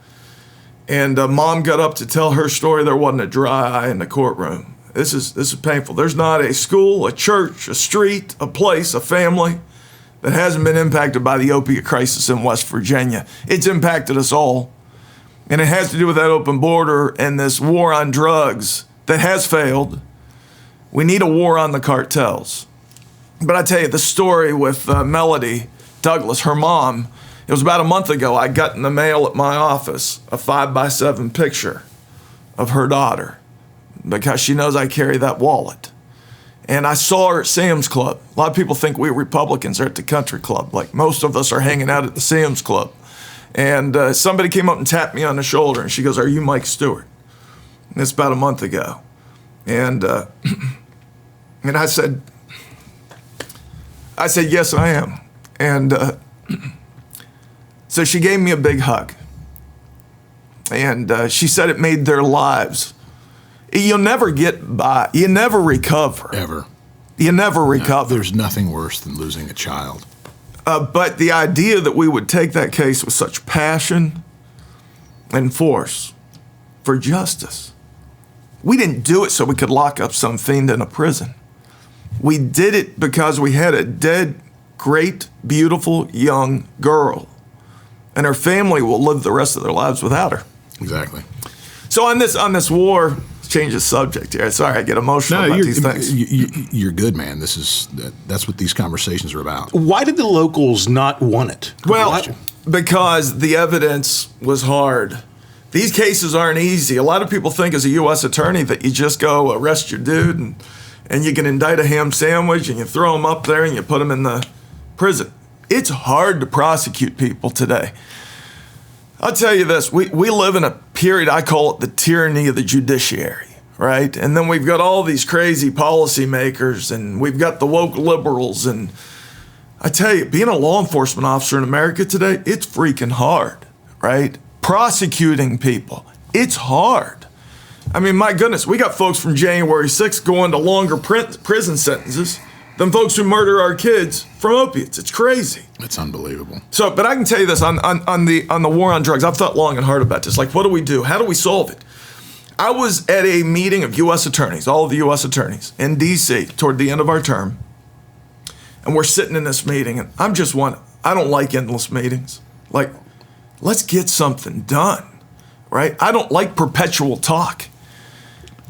and Mom got up to tell her story, there wasn't a dry eye in the courtroom. This is painful. There's not a school, a church, a street, a place, a family that hasn't been impacted by the opiate crisis in West Virginia. It's impacted us all. And it has to do with that open border and this war on drugs that has failed. We need a war on the cartels. But I tell you, the story with Melody Douglas, her mom, it was about a month ago, I got in the mail at my office a 5x7 picture of her daughter, because she knows I carry that wallet. And I saw her at Sam's Club. A lot of people think we Republicans are at the country club. Like most of us are hanging out at the Sam's Club. And somebody came up and tapped me on the shoulder, and she goes, "Are you Mike Stuart?" And it's about a month ago. And and I said, "Yes, I am." And so she gave me a big hug. And she said it made their lives. You'll never get by. You never recover. Ever. You never recover. There's nothing worse than losing a child. But the idea that we would take that case with such passion and force for justice. We didn't do it so we could lock up some fiend in a prison. We did it because we had a dead, great, beautiful young girl. And her family will live the rest of their lives without her. Exactly. So on this war, change the subject here. Sorry, I get emotional about these things. You're good, man. That's what these conversations are about. Why did the locals not want it? Well, because the evidence was hard. These cases aren't easy. A lot of people think as a U.S. attorney that you just go arrest your dude and you can indict a ham sandwich and you throw him up there and you put him in the prison. It's hard to prosecute people today. I'll tell you this, we live in a period, I call it the tyranny of the judiciary, right? And then we've got all these crazy policymakers and we've got the woke liberals. And I tell you, being a law enforcement officer in America today, it's freaking hard, right? Prosecuting people, it's hard. I mean, my goodness, we got folks from January 6th going to longer prison sentences than folks who murder our kids from opiates. It's crazy. It's unbelievable. So, but I can tell you this, on the war on drugs, I've thought long and hard about this. Like, what do we do? How do we solve it? I was at a meeting of U.S. attorneys, all of the U.S. attorneys, in D.C. toward the end of our term. And we're sitting in this meeting, and I don't like endless meetings. Like, let's get something done, right? I don't like perpetual talk.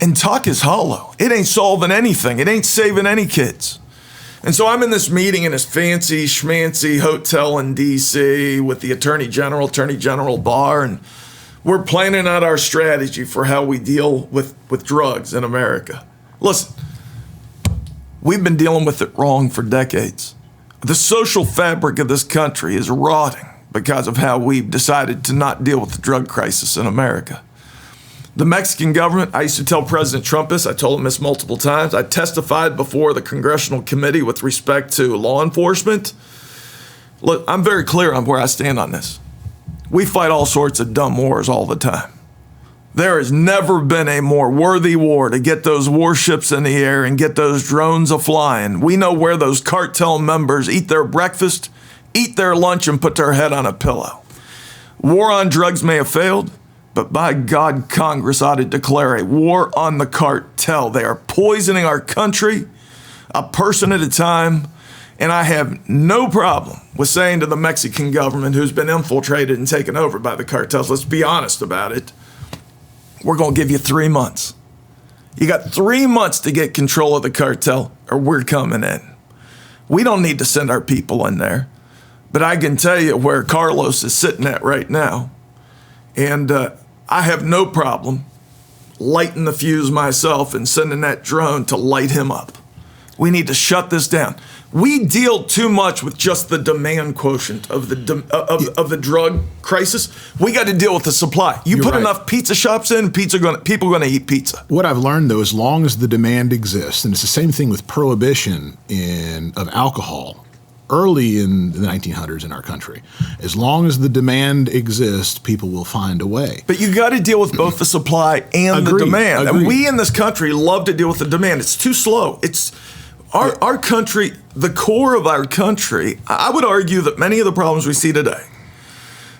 And talk is hollow. It ain't solving anything. It ain't saving any kids. And so I'm in this meeting in this fancy schmancy hotel in D.C. with the Attorney General Barr, and we're planning out our strategy for how we deal with drugs in America. Listen, we've been dealing with it wrong for decades. The social fabric of this country is rotting because of how we've decided to not deal with the drug crisis in America. The Mexican government, I used to tell President Trump this, I told him this multiple times. I testified before the Congressional Committee with respect to law enforcement. Look, I'm very clear on where I stand on this. We fight all sorts of dumb wars all the time. There has never been a more worthy war to get those warships in the air and get those drones a-flying. We know where those cartel members eat their breakfast, eat their lunch, and put their head on a pillow. War on drugs may have failed, but by God, Congress ought to declare a war on the cartel. They are poisoning our country, a person at a time, And I have no problem with saying to the Mexican government, who's been infiltrated and taken over by the cartels, let's be honest about it, we're going to give you 3 months. You got 3 months to get control of the cartel, or we're coming in. We don't need to send our people in there. But I can tell you where Carlos is sitting at right now. And I have no problem lighting the fuse myself and sending that drone to light him up. We need to shut this down. We deal too much with just the demand quotient of the drug crisis. We got to deal with the supply. You put enough pizza shops in, people are going to eat pizza. What I've learned, though, as long as the demand exists, and it's the same thing with prohibition of alcohol early in the 1900s in our country, as long as the demand exists, people will find a way. But you got to deal with both the supply and the demand. Agreed. And we in this country love to deal with the demand. It's too slow. It's our country, the core of our country. I would argue that many of the problems we see today,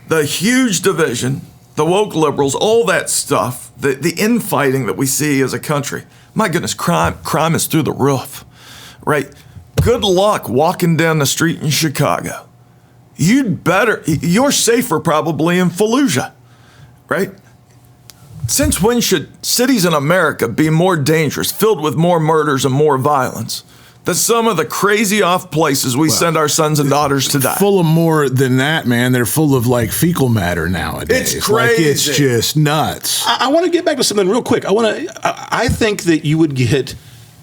the huge division, the woke liberals, all that stuff, the infighting that we see as a country, my goodness, crime is through the roof, right? Good luck walking down the street in Chicago. You're safer probably in Fallujah, right? Since when should cities in America be more dangerous, filled with more murders and more violence, than some of the crazy off places we send our sons and daughters to die? Full of more than that, man. They're full of like fecal matter nowadays. It's crazy. Like, it's just nuts. I want to get back to something real quick. I think that you would get,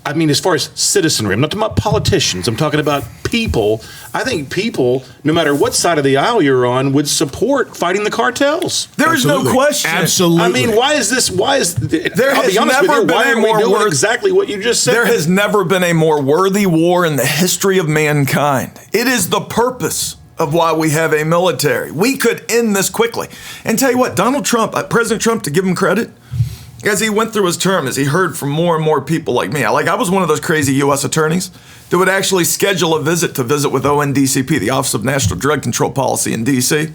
I mean, as far as citizenry, I'm not talking about politicians, I'm talking about people. I think people, no matter what side of the aisle you're on, would support fighting the cartels. There is no question. Absolutely. I mean, why is this? There I'll has be honest never with you, why been are a we more doing worth- exactly what you just said? There has never been a more worthy war in the history of mankind. It is the purpose of why we have a military. We could end this quickly. And tell you what, Donald Trump, President Trump, to give him credit, as he went through his term, as he heard from more and more people like me, I was one of those crazy U.S. attorneys that would actually schedule a visit with ONDCP, the Office of National Drug Control Policy in D.C.,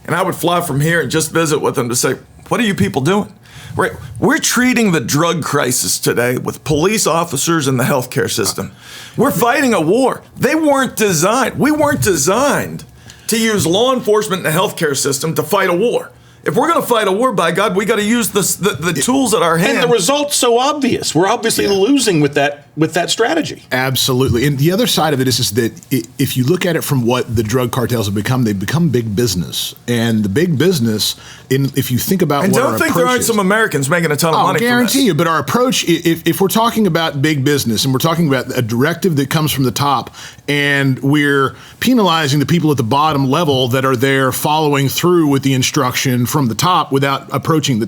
and I would fly from here and just visit with them to say, what are you people doing? Right? We're treating the drug crisis today with police officers and the healthcare system. We're fighting a war. We weren't designed to use law enforcement and the healthcare system to fight a war. If we're going to fight a war, by God, we got to use the tools at our hand. And the result's so obvious. We're obviously losing with that strategy. Absolutely. And the other side of it is that if you look at it from what the drug cartels have become, they've become big business. And the big business, if you think about and what our don't think approach there aren't is, some Americans making a ton of money I'll guarantee you, but our approach, if we're talking about big business and we're talking about a directive that comes from the top and we're penalizing the people at the bottom level that are there following through with the instruction from the top without approaching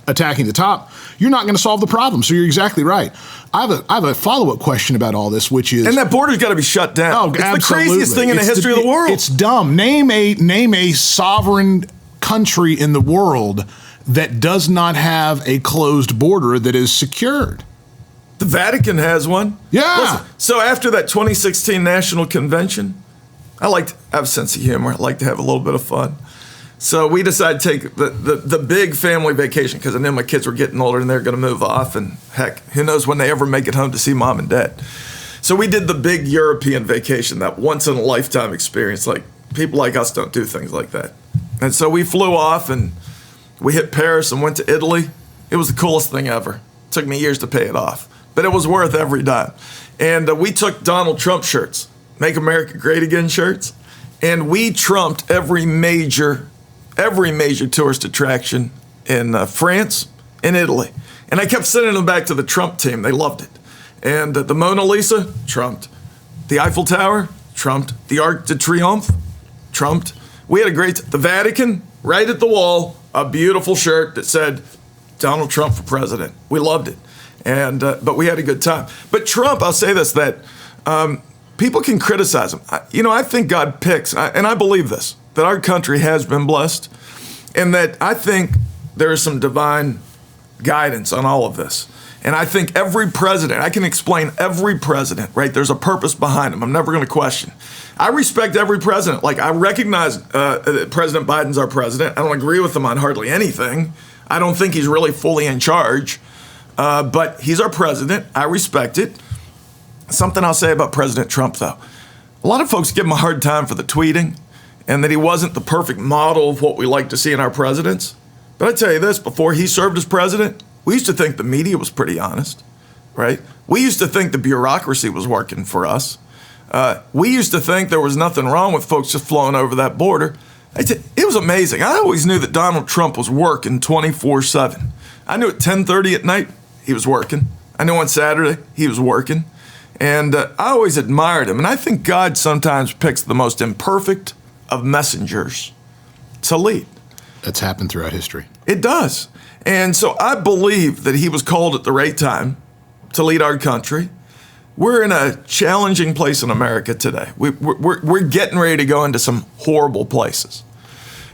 attacking the top, you're not going to solve the problem. So you're exactly right. I have a follow-up question about all this, which is, and that border's got to be shut down. Oh, it's absolutely. the craziest thing in the history of the world. It's dumb. Name a sovereign country in the world that does not have a closed border that is secured. The Vatican has one. Yeah. Listen, so after that 2016 National Convention, I have a sense of humor. I like to have a little bit of fun. So we decided to take the big family vacation because I knew my kids were getting older and they're going to move off. And heck, who knows when they ever make it home to see mom and dad. So we did the big European vacation, that once-in-a-lifetime experience. Like, people like us don't do things like that. And so we flew off and we hit Paris and went to Italy. It was the coolest thing ever. It took me years to pay it off, but it was worth every dime. And we took Donald Trump shirts, Make America Great Again shirts, and we trumped every major tourist attraction in France and Italy. And I kept sending them back to the Trump team. They loved it. And the Mona Lisa, trumped. The Eiffel Tower, trumped. The Arc de Triomphe, trumped. We had the Vatican, right at the wall, a beautiful shirt that said, Donald Trump for president. We loved it. And but we had a good time. But Trump, I'll say this, that people can criticize him. I think God picks, and I believe this, that our country has been blessed, and that I think there is some divine guidance on all of this. And I think every president, I can explain every president, right? There's a purpose behind him. I'm never going to question. I respect every president. Like, I recognize President Biden's our president. I don't agree with him on hardly anything. I don't think he's really fully in charge. But he's our president. I respect it. Something I'll say about President Trump, though. A lot of folks give him a hard time for the tweeting and that he wasn't the perfect model of what we like to see in our presidents. But I tell you this, before he served as president, we used to think the media was pretty honest, right? We used to think the bureaucracy was working for us. We used to think there was nothing wrong with folks just flowing over that border. It was amazing. I always knew that Donald Trump was working 24/7. I knew at 10:30 at night he was working. I knew on Saturday he was working. And I always admired him. And I think God sometimes picks the most imperfect of messengers to lead. That's happened throughout history. It does. And so I believe that he was called at the right time to lead our country. We're in a challenging place in America today. We're getting ready to go into some horrible places.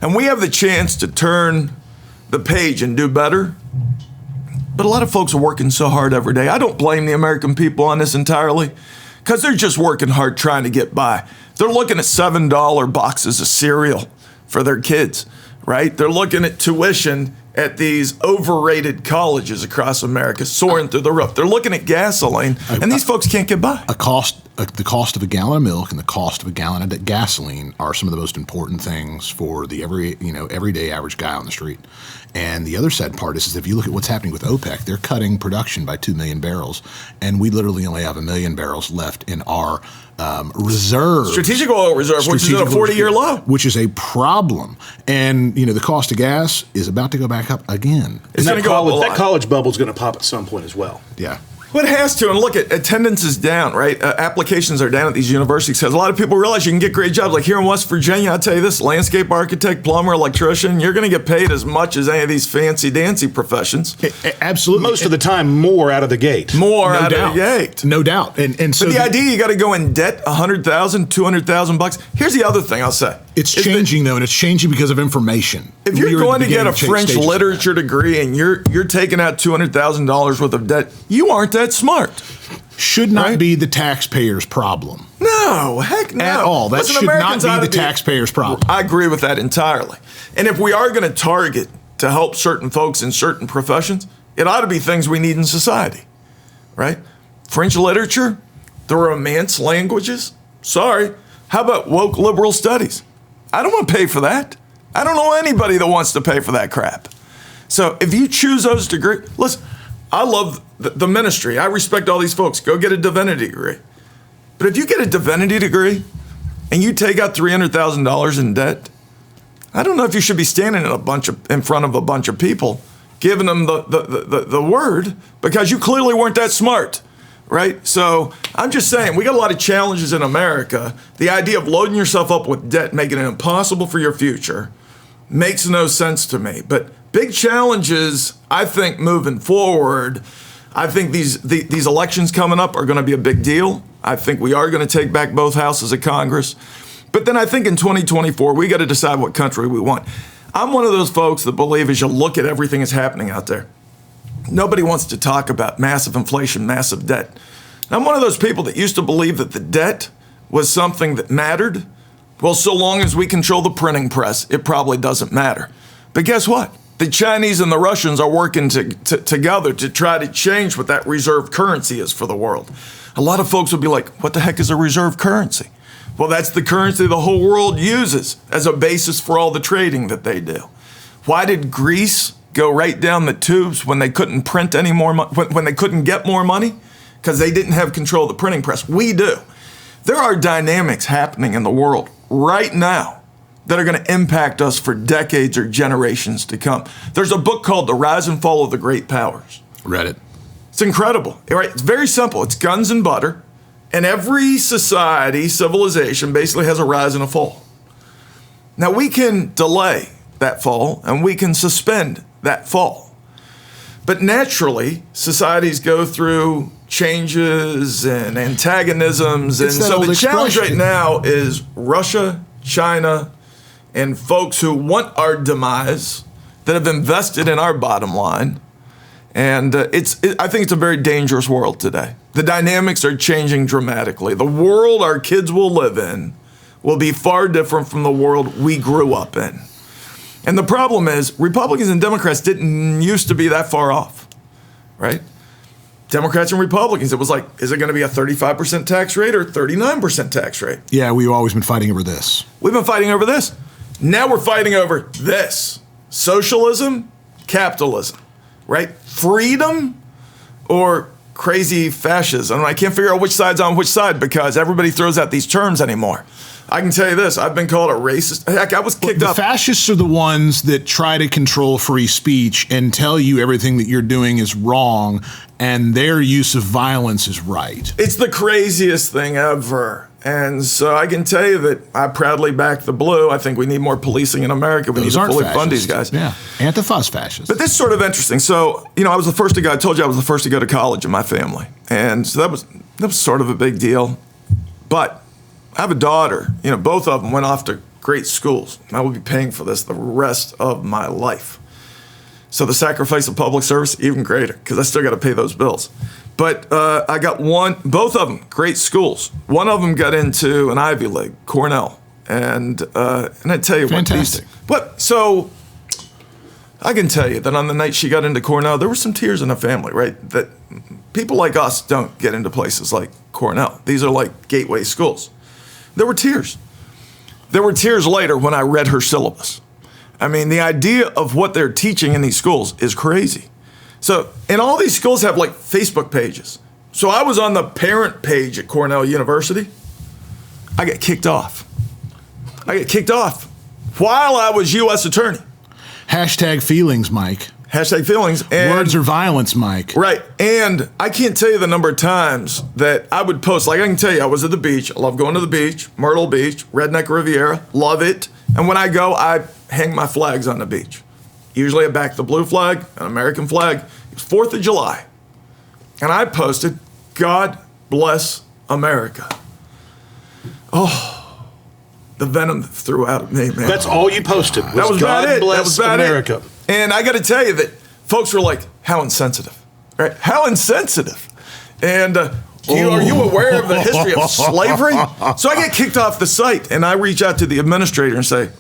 And we have the chance to turn the page and do better. But a lot of folks are working so hard every day. I don't blame the American people on this entirely because they're just working hard trying to get by. They're looking at $7 boxes of cereal for their kids, right? They're looking at tuition at these overrated colleges across America soaring through the roof. They're looking at gasoline, and these folks can't get by. The cost of a gallon of milk and the cost of a gallon of gasoline are some of the most important things for the everyday average guy on the street. And the other sad part is if you look at what's happening with OPEC, they're cutting production by 2 million barrels, and we literally only have 1 million barrels left in our reserve. Strategic oil reserve, which is at a 40-year low. Which is a problem. And, the cost of gas is about to go back up again. It's going to go up a lot. That college bubble is going to pop at some point as well. Yeah. Well, it has to. And look, attendance is down, right? Applications are down at these universities because a lot of people realize you can get great jobs. Like here in West Virginia, I'll tell you this, landscape architect, plumber, electrician, you're going to get paid as much as any of these fancy-dancy professions. Absolutely. Most of the time, more out of the gate. More out of the gate. No doubt. And so but the idea you got to go in debt $100,000, $200,000. Here's the other thing I'll say. It's changing, though, and it's changing because of information. If you're going to get a French literature degree and you're taking out $200,000 worth of debt, you aren't that smart. Should not be the taxpayer's problem. No, heck no. At all. That should not be the taxpayer's problem. I agree with that entirely. And if we are going to target to help certain folks in certain professions, it ought to be things we need in society, right? French literature, the Romance languages. Sorry. How about woke liberal studies? I don't want to pay for that. I don't know anybody that wants to pay for that crap. So if you choose those degrees, listen, I love the ministry. I respect all these folks. Go get a divinity degree. But if you get a divinity degree and you take out $300,000 in debt, I don't know if you should be standing in front of a bunch of people giving them the word because you clearly weren't that smart, right? So I'm just saying we got a lot of challenges in America. The idea of loading yourself up with debt, making it impossible for your future, makes no sense to me. But big challenges, I think, moving forward. I think these elections coming up are going to be a big deal. I think we are going to take back both houses of Congress. But then I think in 2024, we got to decide what country we want. I'm one of those folks that believe as you look at everything that's happening out there, nobody wants to talk about massive inflation, massive debt. I'm one of those people that used to believe that the debt was something that mattered. Well, so long as we control the printing press, it probably doesn't matter. But guess what? The Chinese and the Russians are working together to try to change what that reserve currency is for the world. A lot of folks will be like, what the heck is a reserve currency? Well, that's the currency the whole world uses as a basis for all the trading that they do. Why did Greece go right down the tubes when they couldn't print any more money, when they couldn't get more money? Because they didn't have control of the printing press. We do. There are dynamics happening in the world right now that are going to impact us for decades or generations to come. There's a book called The Rise and Fall of the Great Powers. Read it. It's incredible. Right? It's very simple. It's guns and butter. And every society, civilization, basically has a rise and a fall. Now, we can delay that fall, and we can suspend that fall. But naturally, societies go through changes and antagonisms. And so the challenge right now is Russia, China, and folks who want our demise that have invested in our bottom line. And I think it's a very dangerous world today. The dynamics are changing dramatically. The world our kids will live in will be far different from the world we grew up in. And the problem is Republicans and Democrats didn't used to be that far off, right? Democrats and Republicans. It was like, is it going to be a 35% tax rate or 39% tax rate? Yeah, we've always been fighting over this. We've been fighting over this. Now we're fighting over this. Socialism, capitalism, right? Freedom or crazy fascism. I can't figure out which side's on which side because everybody throws out these terms anymore. I can tell you this, I've been called a racist. Heck, I was kicked up. The fascists are the ones that try to control free speech and tell you everything that you're doing is wrong and their use of violence is right. It's the craziest thing ever. And so I can tell you that I proudly back the blue. I think we need more policing in America. We need to fully fund these guys. Yeah, Antifa's fascists. But this is sort of interesting. So, I was the first to go. I told you I was the first to go to college in my family. And so that was sort of a big deal. But I have a daughter. Both of them went off to great schools. I will be paying for this the rest of my life. So the sacrifice of public service, even greater, because I still got to pay those bills. But I got both of them, great schools. One of them got into an Ivy League, Cornell. And I tell you Fantastic. So I can tell you that on the night she got into Cornell, there were some tears in the family, right? That people like us don't get into places like Cornell. These are like gateway schools. There were tears. There were tears later when I read her syllabus. I mean, the idea of what they're teaching in these schools is crazy. So, and all these schools have like Facebook pages. So I was on the parent page at Cornell University. I got kicked off. While I was U.S. attorney. Hashtag feelings, Mike. Hashtag feelings. And words are violence, Mike. Right. And I can't tell you the number of times that I would post. Like I can tell you, I was at the beach. I love going to the beach, Myrtle Beach, Redneck Riviera. Love it. And when I go, I hang my flags on the beach. Usually I back the blue flag, an American flag. It was 4th of July. And I posted, God bless America. Oh, the venom that threw out of me, man. That's all you posted. That was God about it. bless That was about America. It. And I got to tell you that folks were like, how insensitive, right? How insensitive. And are you aware of the history of slavery? So I get kicked off the site, and I reach out to the administrator and say,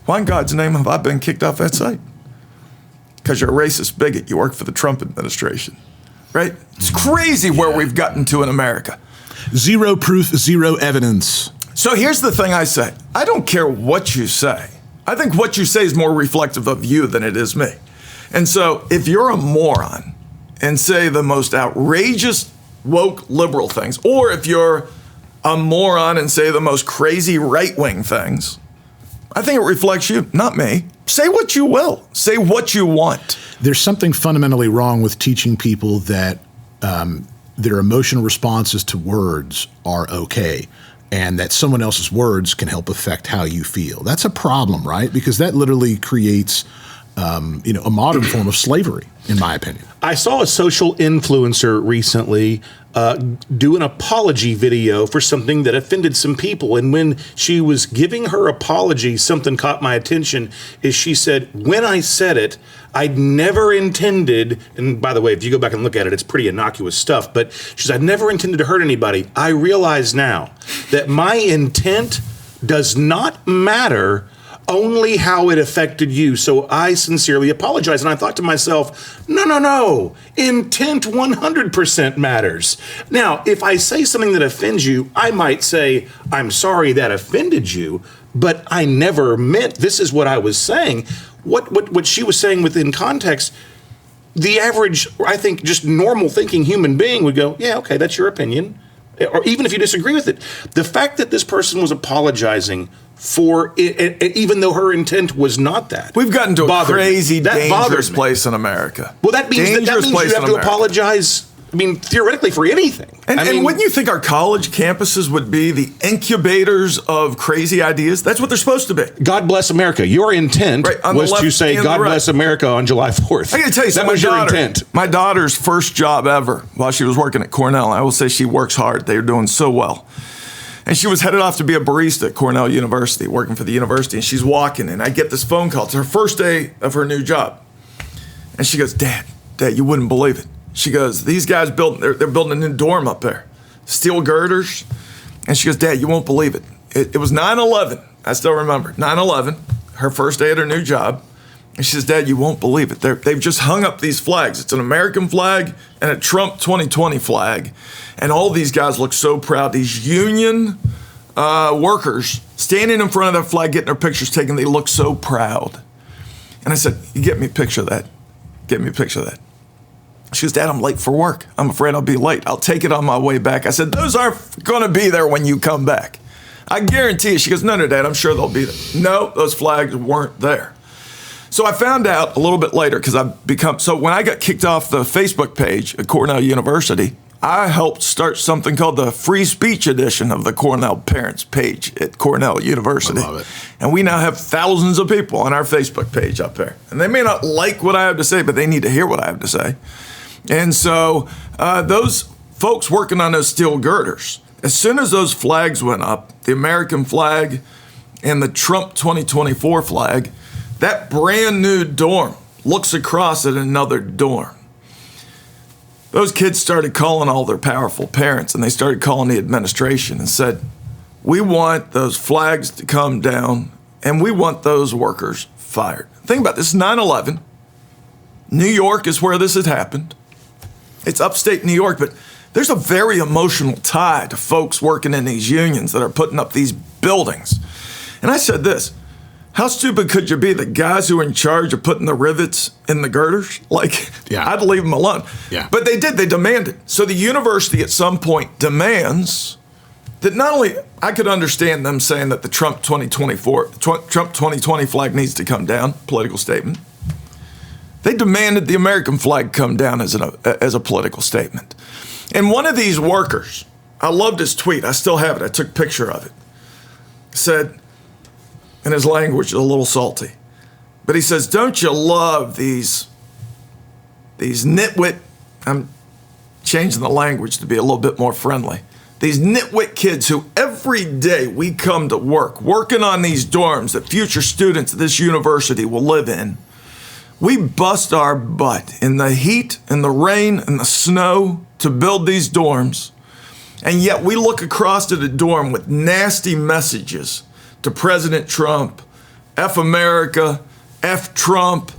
why in God's name have I been kicked off that site? Because you're a racist bigot. You work for the Trump administration, right? It's crazy where we've gotten to in America. Zero proof, zero evidence. So here's the thing I say. I don't care what you say. I think what you say is more reflective of you than it is me. And so if you're a moron and say the most outrageous woke liberal things, or if you're a moron and say the most crazy right-wing things, I think it reflects you, not me. Say what you will. Say what you want. There's something fundamentally wrong with teaching people that their emotional responses to words are okay and that someone else's words can help affect how you feel. That's a problem, right? Because that literally creates a modern form of slavery, in my opinion. I saw a social influencer recently do an apology video for something that offended some people. And when she was giving her apology, something caught my attention is she said, when I said it, I'd never intended, and by the way, if you go back and look at it, it's pretty innocuous stuff, but she said, I never intended to hurt anybody. I realize now that my intent does not matter, only how it affected you. So I sincerely apologize. And I thought to myself, no. Intent 100% matters. Now, if I say something that offends you, I might say, I'm sorry that offended you, but I never meant this is what I was saying. What she was saying within context, the average, I think, just normal thinking human being would go, yeah, okay, that's your opinion. Or even if you disagree with it. The fact that this person was apologizing for it, even though her intent was not that. We've gotten to a crazy, dangerous place in America. Well, that means you have to apologize, theoretically for anything. And wouldn't you think our college campuses would be the incubators of crazy ideas? That's what they're supposed to be. God bless America. Your intent was to say God bless America on July 4th. I got to tell you something. That was your intent. My daughter's first job ever while she was working at Cornell, I will say she works hard. They're doing so well. And she was headed off to be a barista at Cornell University, working for the university. And she's walking, and I get this phone call. It's her first day of her new job. And she goes, Dad, you wouldn't believe it. She goes, these guys they're building a new dorm up there, steel girders. And she goes, Dad, you won't believe it. It was 9/11. I still remember 9/11, her first day at her new job. And she says, Dad, you won't believe it. They've just hung up these flags. It's an American flag and a Trump 2020 flag. And all these guys look so proud. These union workers standing in front of that flag, getting their pictures taken, they look so proud. And I said, you get me a picture of that. Get me a picture of that. She goes, Dad, I'm late for work. I'm afraid I'll be late. I'll take it on my way back. I said, those aren't going to be there when you come back. I guarantee you. She goes, no, Dad, I'm sure they'll be there. No, those flags weren't there. So I found out a little bit later so when I got kicked off the Facebook page at Cornell University, I helped start something called the Free Speech Edition of the Cornell Parents page at Cornell University. I love it. And we now have thousands of people on our Facebook page up there. And they may not like what I have to say, but they need to hear what I have to say. And so those folks working on those steel girders, as soon as those flags went up, the American flag and the Trump 2024 flag, that brand new dorm looks across at another dorm. Those kids started calling all their powerful parents, and they started calling the administration and said, we want those flags to come down, and we want those workers fired. Think about this, 9/11. New York is where this had happened. It's upstate New York, but there's a very emotional tie to folks working in these unions that are putting up these buildings. And I said this, how stupid could you be? The guys who are in charge of putting the rivets in the girders, I'd leave them alone. Yeah. But they did, they demanded. So the university at some point demands that not only, I could understand them saying that the Trump 2020 flag needs to come down, political statement. They demanded the American flag come down as a political statement. And one of these workers, I loved his tweet, I still have it, I took a picture of it, said, and his language is a little salty, but he says, don't you love these nitwit, I'm changing the language to be a little bit more friendly, these nitwit kids who every day we come to work, working on these dorms that future students at this university will live in. We bust our butt in the heat and the rain and the snow to build these dorms, and yet we look across at a dorm with nasty messages to President Trump, F America, F Trump.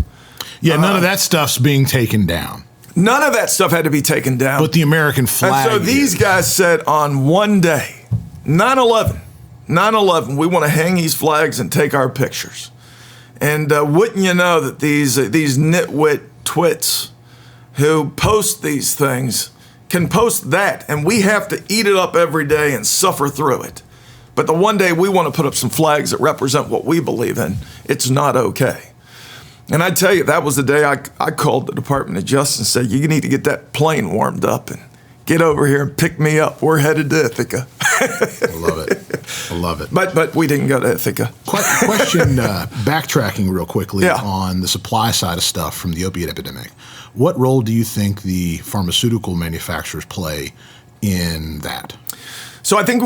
Yeah, none of that stuff's being taken down. None of that stuff had to be taken down. But the American flag. And so these guys said on one day, 9/11, we want to hang these flags and take our pictures. And wouldn't you know that these nitwit twits who post these things can post that, and we have to eat it up every day and suffer through it. But the one day we want to put up some flags that represent what we believe in, it's not okay. And I tell you, that was the day I called the Department of Justice and said, you need to get that plane warmed up and get over here and pick me up. We're headed to Ithaca. I love it. I love it. But we didn't go to Ithaca. Question, backtracking real quickly Yeah. on the supply side of stuff from the opiate epidemic. What role do you think the pharmaceutical manufacturers play in that? So I think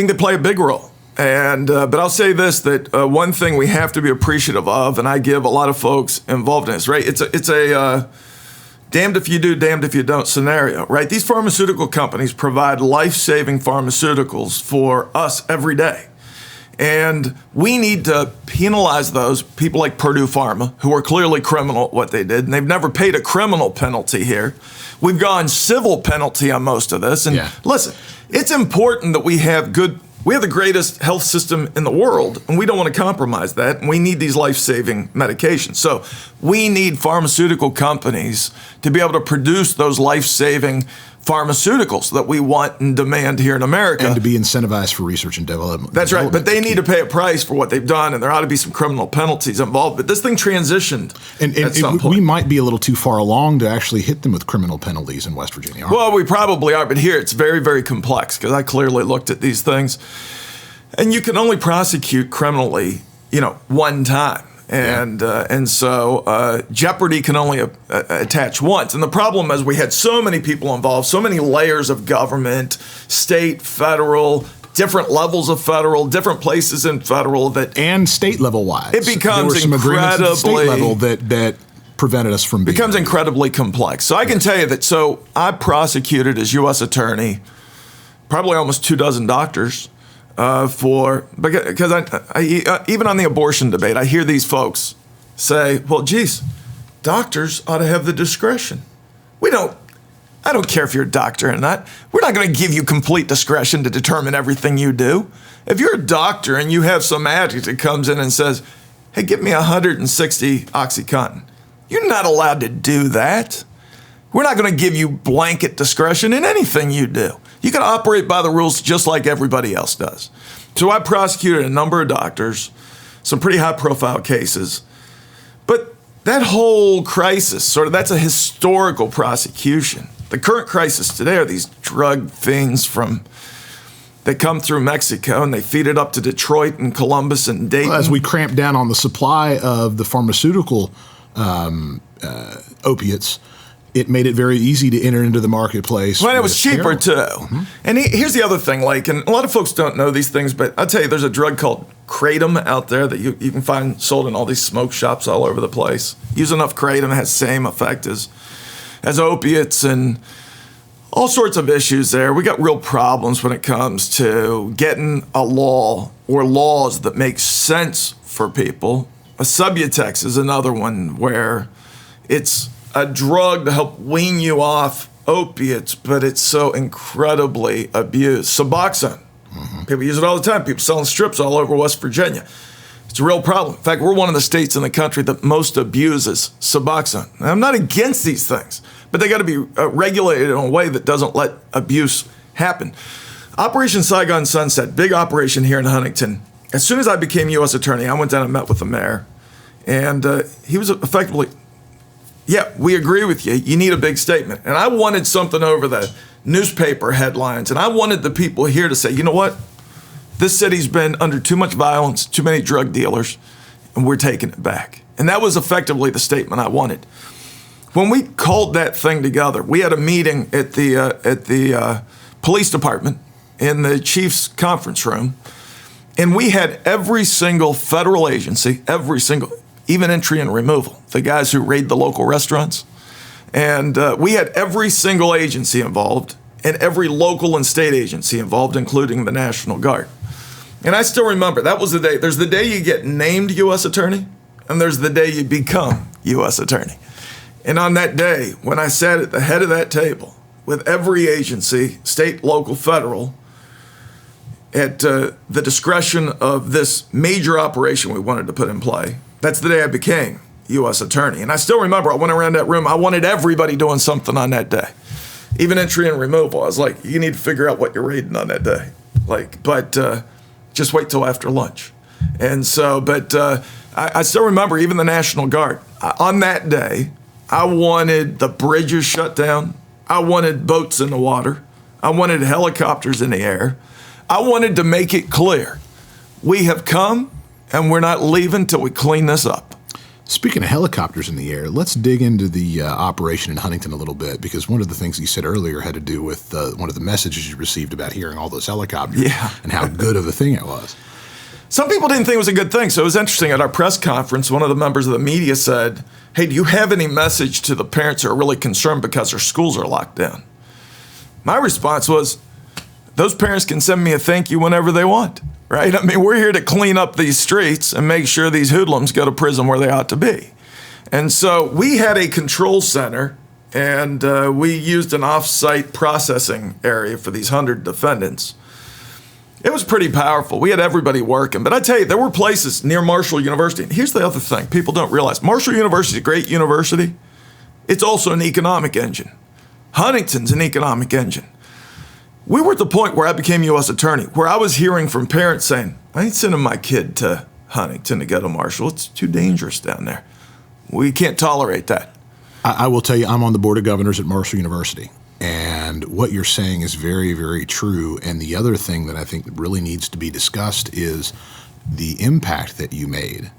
they play a big role. And but I'll say this, that one thing we have to be appreciative of, and I give a lot of folks involved in this, right? It's a damned if you do, damned if you don't scenario, right? These pharmaceutical companies provide life-saving pharmaceuticals for us every day. And we need to penalize those people like Purdue Pharma, who are clearly criminal at what they did, and they've never paid a criminal penalty here. We've gone civil penalty on most of this. And listen, it's important that we have the greatest health system in the world, and we don't want to compromise that, and we need these life-saving medications. So we need pharmaceutical companies to be able to produce those life-saving pharmaceuticals that we want and demand here in America. And to be incentivized for research and development. That's right, but they need to pay a price for what they've done, and there ought to be some criminal penalties involved. But this thing transitioned at some point. We might be a little too far along to actually hit them with criminal penalties in West Virginia. Well, we probably are, but here it's very, very complex because I clearly looked at these things. And you can only prosecute criminally, one time. And so jeopardy can only attach once. And the problem is we had so many people involved, so many layers of government, state, federal, different levels of federal, different places in federal and state level wise. It becomes there were some agreements at the state level that prevented us from being. Becomes incredibly complex. So I can tell you that. So I prosecuted as U.S. attorney probably almost 24 doctors. Because I even on the abortion debate, I hear these folks say, well, geez, doctors ought to have the discretion. I don't care if you're a doctor or not. We're not going to give you complete discretion to determine everything you do. If you're a doctor and you have some addict that comes in and says, hey, give me 160 OxyContin, you're not allowed to do that. We're not going to give you blanket discretion in anything you do. You got to operate by the rules just like everybody else does. So I prosecuted a number of doctors, some pretty high-profile cases. But that whole crisis, that's a historical prosecution. The current crisis today are these drug things that come through Mexico, and they feed it up to Detroit and Columbus and Dayton. Well, as we cramp down on the supply of the pharmaceutical opiates, it made it very easy to enter into the marketplace. Well, it was cheaper, too. Mm-hmm. And here's the other thing, and a lot of folks don't know these things, but I'll tell you, there's a drug called Kratom out there that you can find sold in all these smoke shops all over the place. Use enough Kratom, it has the same effect as opiates and all sorts of issues there. We got real problems when it comes to getting a law or laws that make sense for people. A Subutex is another one where it's a drug to help wean you off opiates, but it's so incredibly abused. Suboxone. Mm-hmm. People use it all the time. People selling strips all over West Virginia. It's a real problem. In fact, we're one of the states in the country that most abuses Suboxone. Now, I'm not against these things, but they got to be regulated in a way that doesn't let abuse happen. Operation Saigon Sunset, big operation here in Huntington. As soon as I became U.S. Attorney, I went down and met with the mayor, and he was effectively, yeah, we agree with you. You need a big statement. And I wanted something over the newspaper headlines, and I wanted the people here to say, you know what? This city's been under too much violence, too many drug dealers, and we're taking it back. And that was effectively the statement I wanted. When we called that thing together, we had a meeting at the police department in the chief's conference room, and we had every single federal agency, even entry and removal, the guys who raid the local restaurants. And we had every single agency involved and every local and state agency involved, including the National Guard. And I still remember, that was the day. There's the day you get named U.S. Attorney, and there's the day you become U.S. Attorney. And on that day, when I sat at the head of that table with every agency, state, local, federal, at the discretion of this major operation we wanted to put in play, that's the day I became U.S. Attorney. And I still remember, I went around that room, I wanted everybody doing something on that day. Even entry and removal. I was like, you need to figure out what you're raiding on that day. But just wait till after lunch. And so, I still remember even the National Guard. On that day, I wanted the bridges shut down. I wanted boats in the water. I wanted helicopters in the air. I wanted to make it clear, we have come and we're not leaving till we clean this up. Speaking of helicopters in the air, let's dig into the operation in Huntington a little bit, because one of the things you said earlier had to do with one of the messages you received about hearing all those helicopters and how good of a thing it was. Some people didn't think it was a good thing, so it was interesting. At our press conference, one of the members of the media said, hey, do you have any message to the parents who are really concerned because their schools are locked down? My response was, those parents can send me a thank you whenever they want. Right? I mean, we're here to clean up these streets and make sure these hoodlums go to prison where they ought to be. And so we had a control center, and we used an off-site processing area for these 100 defendants. It was pretty powerful. We had everybody working. But I tell you, there were places near Marshall University. And here's the other thing people don't realize. Marshall University is a great university. It's also an economic engine. Huntington's an economic engine. We were at the point where I became U.S. Attorney, where I was hearing from parents saying, I ain't sending my kid to Huntington to go to Marshall. It's too dangerous down there. We can't tolerate that. I will tell you, I'm on the board of governors at Marshall University, and what you're saying is very, very true. And the other thing that I think really needs to be discussed is the impact that you made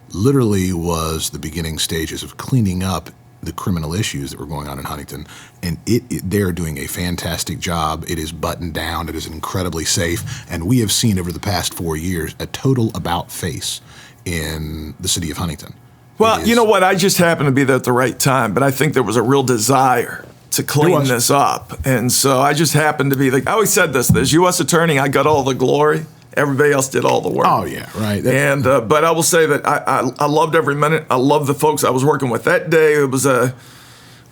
literally was the beginning stages of cleaning up the criminal issues that were going on in Huntington, and they're doing a fantastic job. It is buttoned down. It is incredibly safe, and we have seen over the past 4 years a total about face in the city of Huntington. Well, you know what? I just happened to be there at the right time, but I think there was a real desire to clean this up, and so I just happened to be I always said this, as U.S. Attorney, I got all the glory, Everybody else did all the work. Oh, yeah, right. And but I will say that I loved every minute. I loved the folks I was working with that day. It was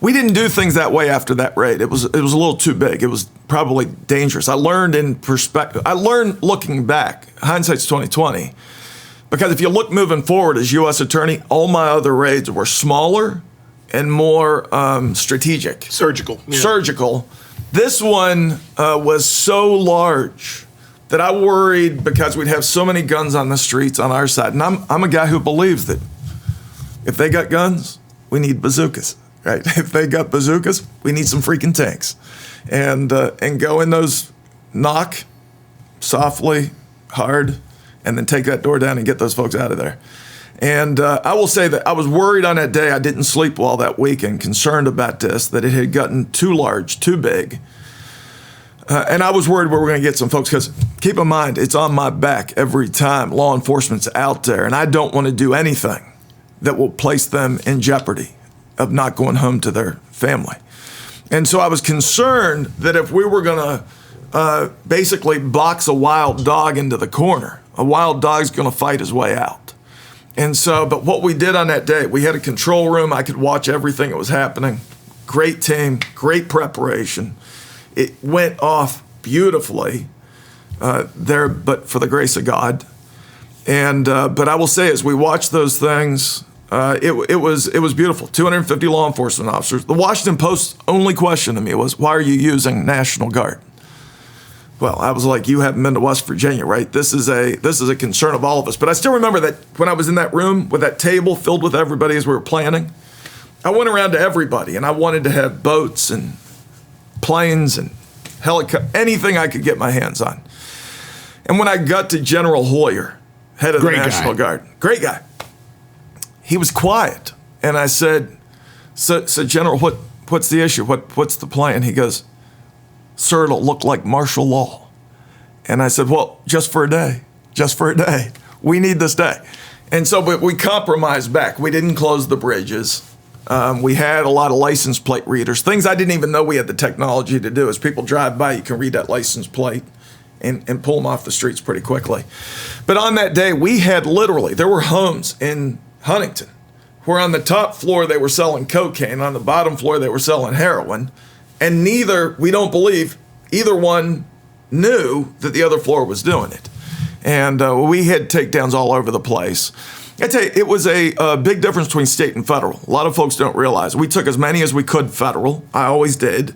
we didn't do things that way after that raid. It was a little too big. It was probably dangerous. I learned in perspective. I learned looking back. Hindsight's 20/20. Because if you look moving forward as U.S. Attorney, all my other raids were smaller and more strategic. Surgical. Yeah. Surgical. This one was so large that I worried because we'd have so many guns on the streets on our side. And I'm a guy who believes that if they got guns, we need bazookas, right? If they got bazookas, we need some freaking tanks. And go in those, knock softly, hard, and then take that door down and get those folks out of there. And I will say that I was worried on that day. I didn't sleep well that weekend, concerned about this, that it had gotten too large, too big. And I was worried we were going to get some folks, because keep in mind, it's on my back every time law enforcement's out there, and I don't want to do anything that will place them in jeopardy of not going home to their family. And so I was concerned that if we were going to basically box a wild dog into the corner, a wild dog's going to fight his way out. And so, but what we did on that day, we had a control room. I could watch everything that was happening. Great team, great preparation. It went off beautifully there, but for the grace of God. And but I will say, as we watched those things, it was beautiful. 250 law enforcement officers. The Washington Post's only question to me was, "Why are you using National Guard?" Well, I was like, you haven't been to West Virginia, right? This is a concern of all of us. But I still remember that when I was in that room with that table filled with everybody as we were planning, I went around to everybody, and I wanted to have boats and planes and helicopters, anything I could get my hands on. And when I got to General Hoyer, head of the National Guard, great guy, he was quiet. And I said, so General, what's the issue? What's the plan? He goes, "Sir, it'll look like martial law." And I said, well, just for a day. We need this day. And so, but we compromised back. We didn't close the bridges. We had a lot of license plate readers, things I didn't even know we had the technology to do. As people drive by, you can read that license plate and pull them off the streets pretty quickly. But on that day, we had literally, there were homes in Huntington where on the top floor they were selling cocaine, on the bottom floor they were selling heroin. And neither, we don't believe, either one knew that the other floor was doing it. And we had takedowns all over the place. I tell you, it was a big difference between state and federal. A lot of folks don't realize. We took as many as we could federal. I always did.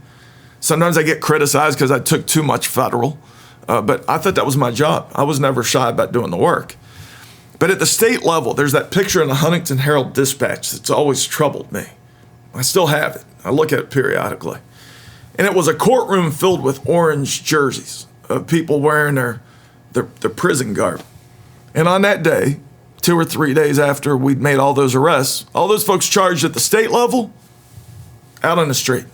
Sometimes I get criticized because I took too much federal. But I thought that was my job. I was never shy about doing the work. But at the state level, there's that picture in the Huntington Herald-Dispatch that's always troubled me. I still have it. I look at it periodically. And it was a courtroom filled with orange jerseys of people wearing their prison garb. And on that day, 2 or 3 days after we'd made all those arrests, all those folks charged at the state level, out on the street.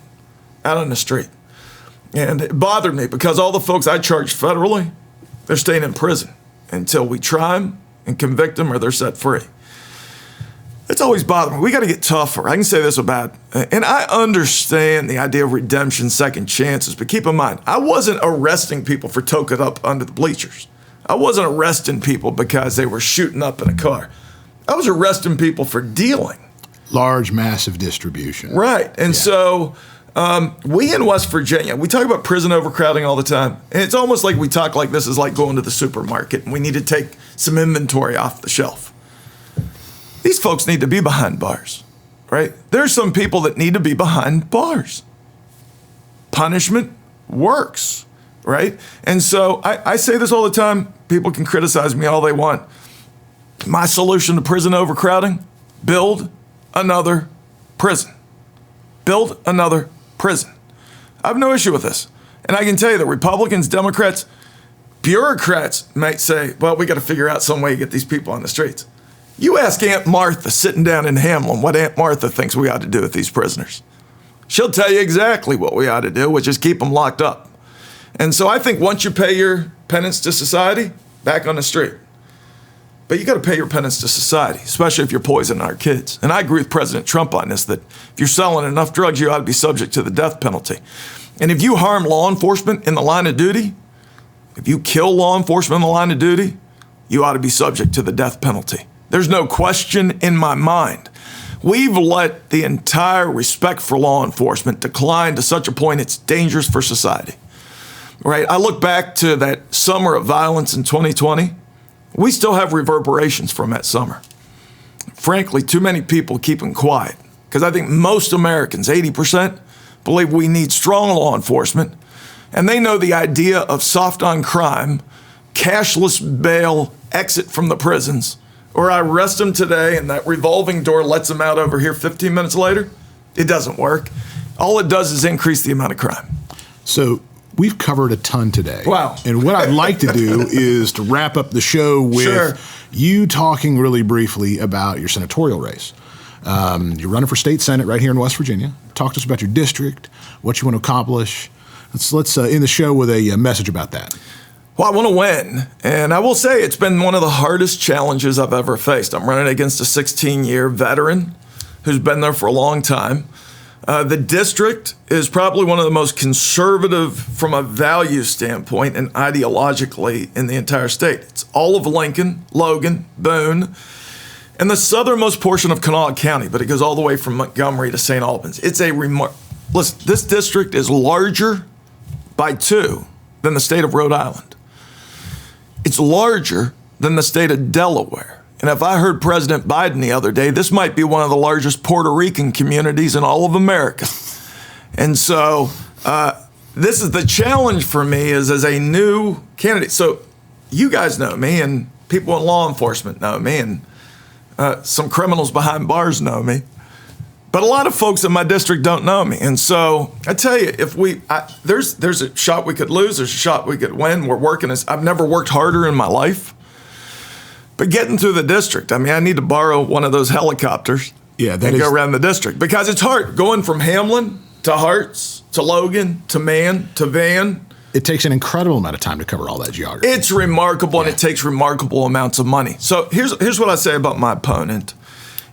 And it bothered me because all the folks I charged federally, they're staying in prison until we try them and convict them or they're set free. It's always bothered me. We got to get tougher. I can say this about, and I understand the idea of redemption, second chances, but keep in mind, I wasn't arresting people for toking up under the bleachers. I wasn't arresting people because they were shooting up in a car. I was arresting people for dealing. Large, massive distribution. Right. And so we in West Virginia, we talk about prison overcrowding all the time. And it's almost like we talk like this is like going to the supermarket and we need to take some inventory off the shelf. These folks need to be behind bars, right? There's some people that need to be behind bars. Punishment works, right? And so I say this all the time. People can criticize me all they want. My solution to prison overcrowding, build another prison. Build another prison. I have no issue with this. And I can tell you that Republicans, Democrats, bureaucrats might say, well, we got to figure out some way to get these people on the streets. You ask Aunt Martha sitting down in Hamlin what Aunt Martha thinks we ought to do with these prisoners. She'll tell you exactly what we ought to do, which is keep them locked up. And so I think once you pay your penance to society, back on the street. But you got to pay your penance to society, especially if you're poisoning our kids. And I agree with President Trump on this, that if you're selling enough drugs, you ought to be subject to the death penalty. And if you harm law enforcement in the line of duty, if you kill law enforcement in the line of duty, you ought to be subject to the death penalty. There's no question in my mind. We've let the entire respect for law enforcement decline to such a point it's dangerous for society. Right? I look back to that summer of violence in 2020. We still have reverberations from that summer. Frankly, too many people keeping quiet, because I think most Americans, 80%, believe we need strong law enforcement, and they know the idea of soft on crime, cashless bail, exit from the prisons, or I arrest them today and that revolving door lets them out over here 15 minutes later. It doesn't work. All it does is increase the amount of crime. So we've covered a ton today. Wow. And what I'd like to do is to wrap up the show with Sure. you talking really briefly about your senatorial race. You're running for state senate right here in West Virginia. Talk to us about your district, what you want to accomplish. Let's end the show with a message about that. Well, I want to win. And I will say it's been one of the hardest challenges I've ever faced. I'm running against a 16-year veteran who's been there for a long time. The district is probably one of the most conservative from a value standpoint and ideologically in the entire state. It's all of Lincoln, Logan, Boone, and the southernmost portion of Kanawha County, but it goes all the way from Montgomery to St. Albans. It's listen, this district is larger by 2 than the state of Rhode Island. It's larger than the state of Delaware. And if I heard President Biden the other day, this might be one of the largest Puerto Rican communities in all of America. And so this is the challenge for me is as a new candidate. So you guys know me, and people in law enforcement know me, and some criminals behind bars know me. But a lot of folks in my district don't know me. And so I tell you, if there's a shot we could lose, there's a shot we could win. We're working I've never worked harder in my life. But getting through the district, I mean, I need to borrow one of those helicopters and go around the district because it's hard. Going from Hamlin to Harts to Logan to Man to Van. It takes an incredible amount of time to cover all that geography. It's remarkable, and it takes remarkable amounts of money. So here's what I say about my opponent.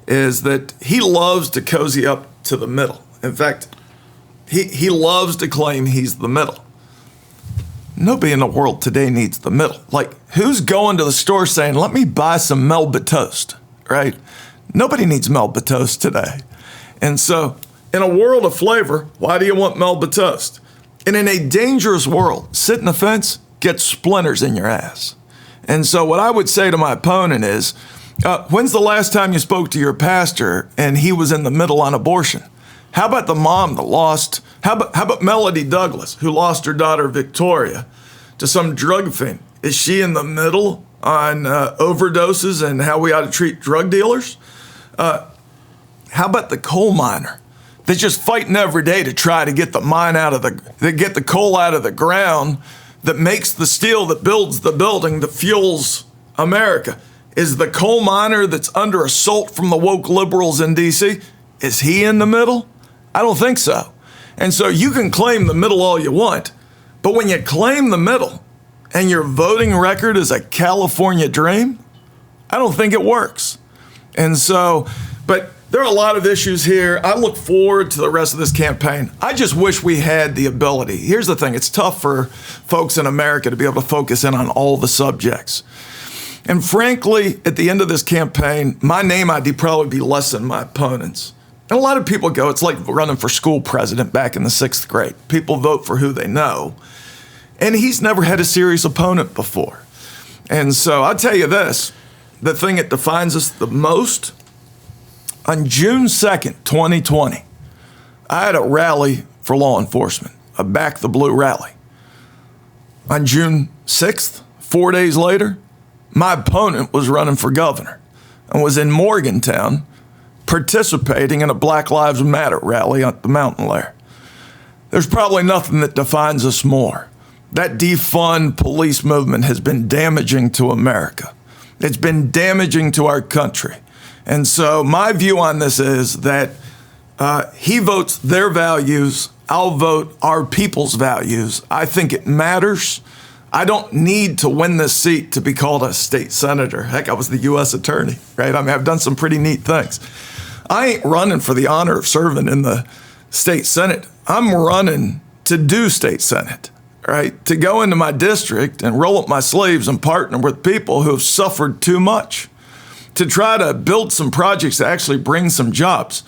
Is that he loves to cozy up to the middle. In fact, he loves to claim he's the middle. Nobody in the world today needs the middle. Like, who's going to the store saying, let me buy some Melba toast, right? Nobody needs Melba toast today. And so, in a world of flavor, why do you want Melba toast? And in a dangerous world, sit in the fence, get splinters in your ass. And so what I would say to my opponent is, when's the last time you spoke to your pastor and he was in the middle on abortion? How about the mom that lost, how about Melody Douglas, who lost her daughter Victoria to some drug fiend? Is she in the middle on overdoses and how we ought to treat drug dealers? How about the coal miner that's just fighting every day to try to get the get the coal out of the ground that makes the steel that builds the building that fuels America? Is the coal miner that's under assault from the woke liberals in D.C., is he in the middle? I don't think so. And so you can claim the middle all you want, but when you claim the middle and your voting record is a California dream, I don't think it works. And so, but there are a lot of issues here. I look forward to the rest of this campaign. I just wish we had the ability. Here's the thing. It's tough for folks in America to be able to focus in on all the subjects. And frankly, at the end of this campaign, my name ID probably be less than my opponent's. And a lot of people go, it's like running for school president back in the 6th grade. People vote for who they know. And he's never had a serious opponent before. And so I'll tell you this, the thing that defines us the most, on June 2nd, 2020, I had a rally for law enforcement, a Back the Blue rally. On June 6th, 4 days later, my opponent was running for governor and was in Morgantown participating in a Black Lives Matter rally at the mountain lair. There's probably nothing that defines us more. That defund police movement has been damaging to America. It's been damaging to our country. And so my view on this is that he votes their values, I'll vote our people's values. I think it matters. I don't need to win this seat to be called a state senator. Heck, I was the U.S. attorney, right? I mean, I've done some pretty neat things. I ain't running for the honor of serving in the state senate. I'm running to do state senate, right, to go into my district and roll up my sleeves and partner with people who have suffered too much to try to build some projects that actually bring some jobs.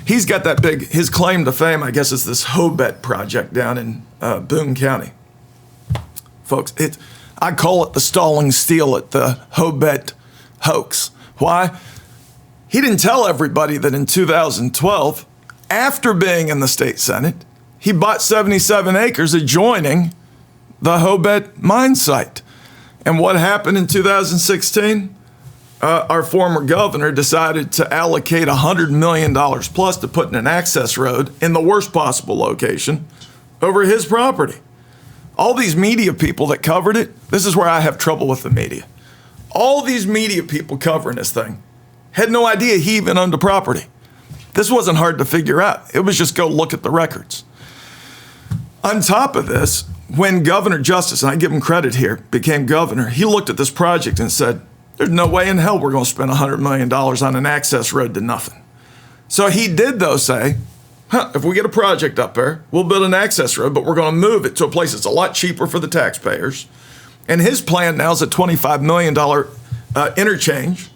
He's got that his claim to fame, I guess, is this Hobet project down in Boone County. Folks, I call it the stalling steel at the Hobet hoax. Why? He didn't tell everybody that in 2012, after being in the state Senate, he bought 77 acres adjoining the Hobet mine site. And what happened in 2016? Our former governor decided to allocate $100 million plus to putting an access road in the worst possible location over his property. All these media people that covered it, this is where I have trouble with the media. All these media people covering this thing had no idea he even owned the property. This wasn't hard to figure out. It was just go look at the records. On top of this, when Governor Justice, and I give him credit here, became governor, he looked at this project and said, there's no way in hell we're going to spend $100 million on an access road to nothing. So he did, though, say, if we get a project up there, we'll build an access road, but we're going to move it to a place that's a lot cheaper for the taxpayers. And his plan now is a $25 million interchange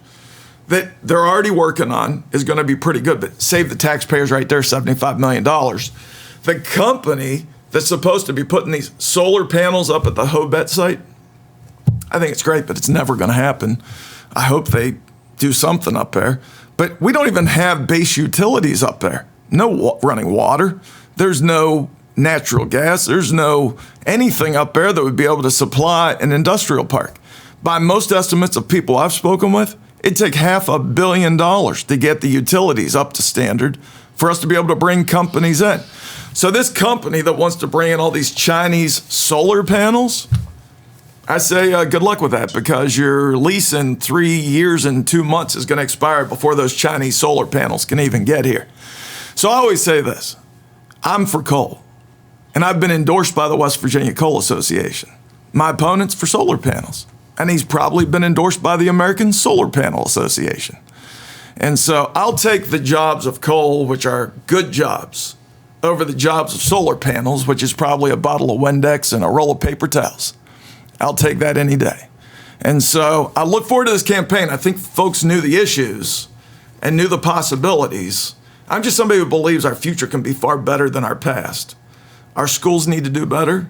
that they're already working on is going to be pretty good, but save the taxpayers right there $75 million. The company that's supposed to be putting these solar panels up at the Hobet site, I think it's great, but it's never going to happen. I hope they do something up there. But we don't even have base utilities up there. No running water. There's no natural gas. There's no anything up there that would be able to supply an industrial park. By most estimates of people I've spoken with, it'd take $500 million to get the utilities up to standard for us to be able to bring companies in. So this company that wants to bring in all these Chinese solar panels, I say good luck with that, because your lease in 3 years and 2 months is going to expire before those Chinese solar panels can even get here. So I always say this, I'm for coal, and I've been endorsed by the West Virginia Coal Association. My opponent's for solar panels, and he's probably been endorsed by the American Solar Panel Association. And so I'll take the jobs of coal, which are good jobs, over the jobs of solar panels, which is probably a bottle of Windex and a roll of paper towels. I'll take that any day. And so I look forward to this campaign. I think folks knew the issues and knew the possibilities. I'm just somebody who believes our future can be far better than our past. Our schools need to do better.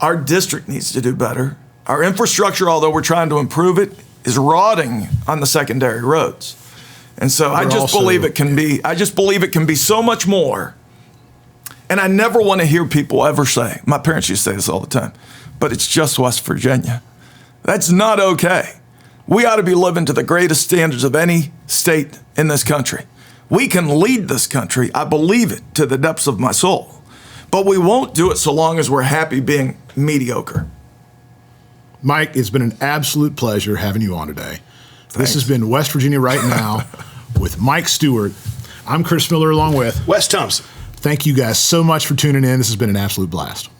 Our district needs to do better. Our infrastructure, although we're trying to improve it, is rotting on the secondary roads. And so I just believe it can be so much more. And I never want to hear people ever say, my parents used to say this all the time, but it's just West Virginia. That's not okay. We ought to be living to the greatest standards of any state in this country. We can lead this country, I believe it, to the depths of my soul. But we won't do it so long as we're happy being mediocre. Mike, it's been an absolute pleasure having you on today. Thanks. This has been West Virginia Right Now with Mike Stuart. I'm Chris Miller along with Wes Thompson. Thank you guys so much for tuning in. This has been an absolute blast.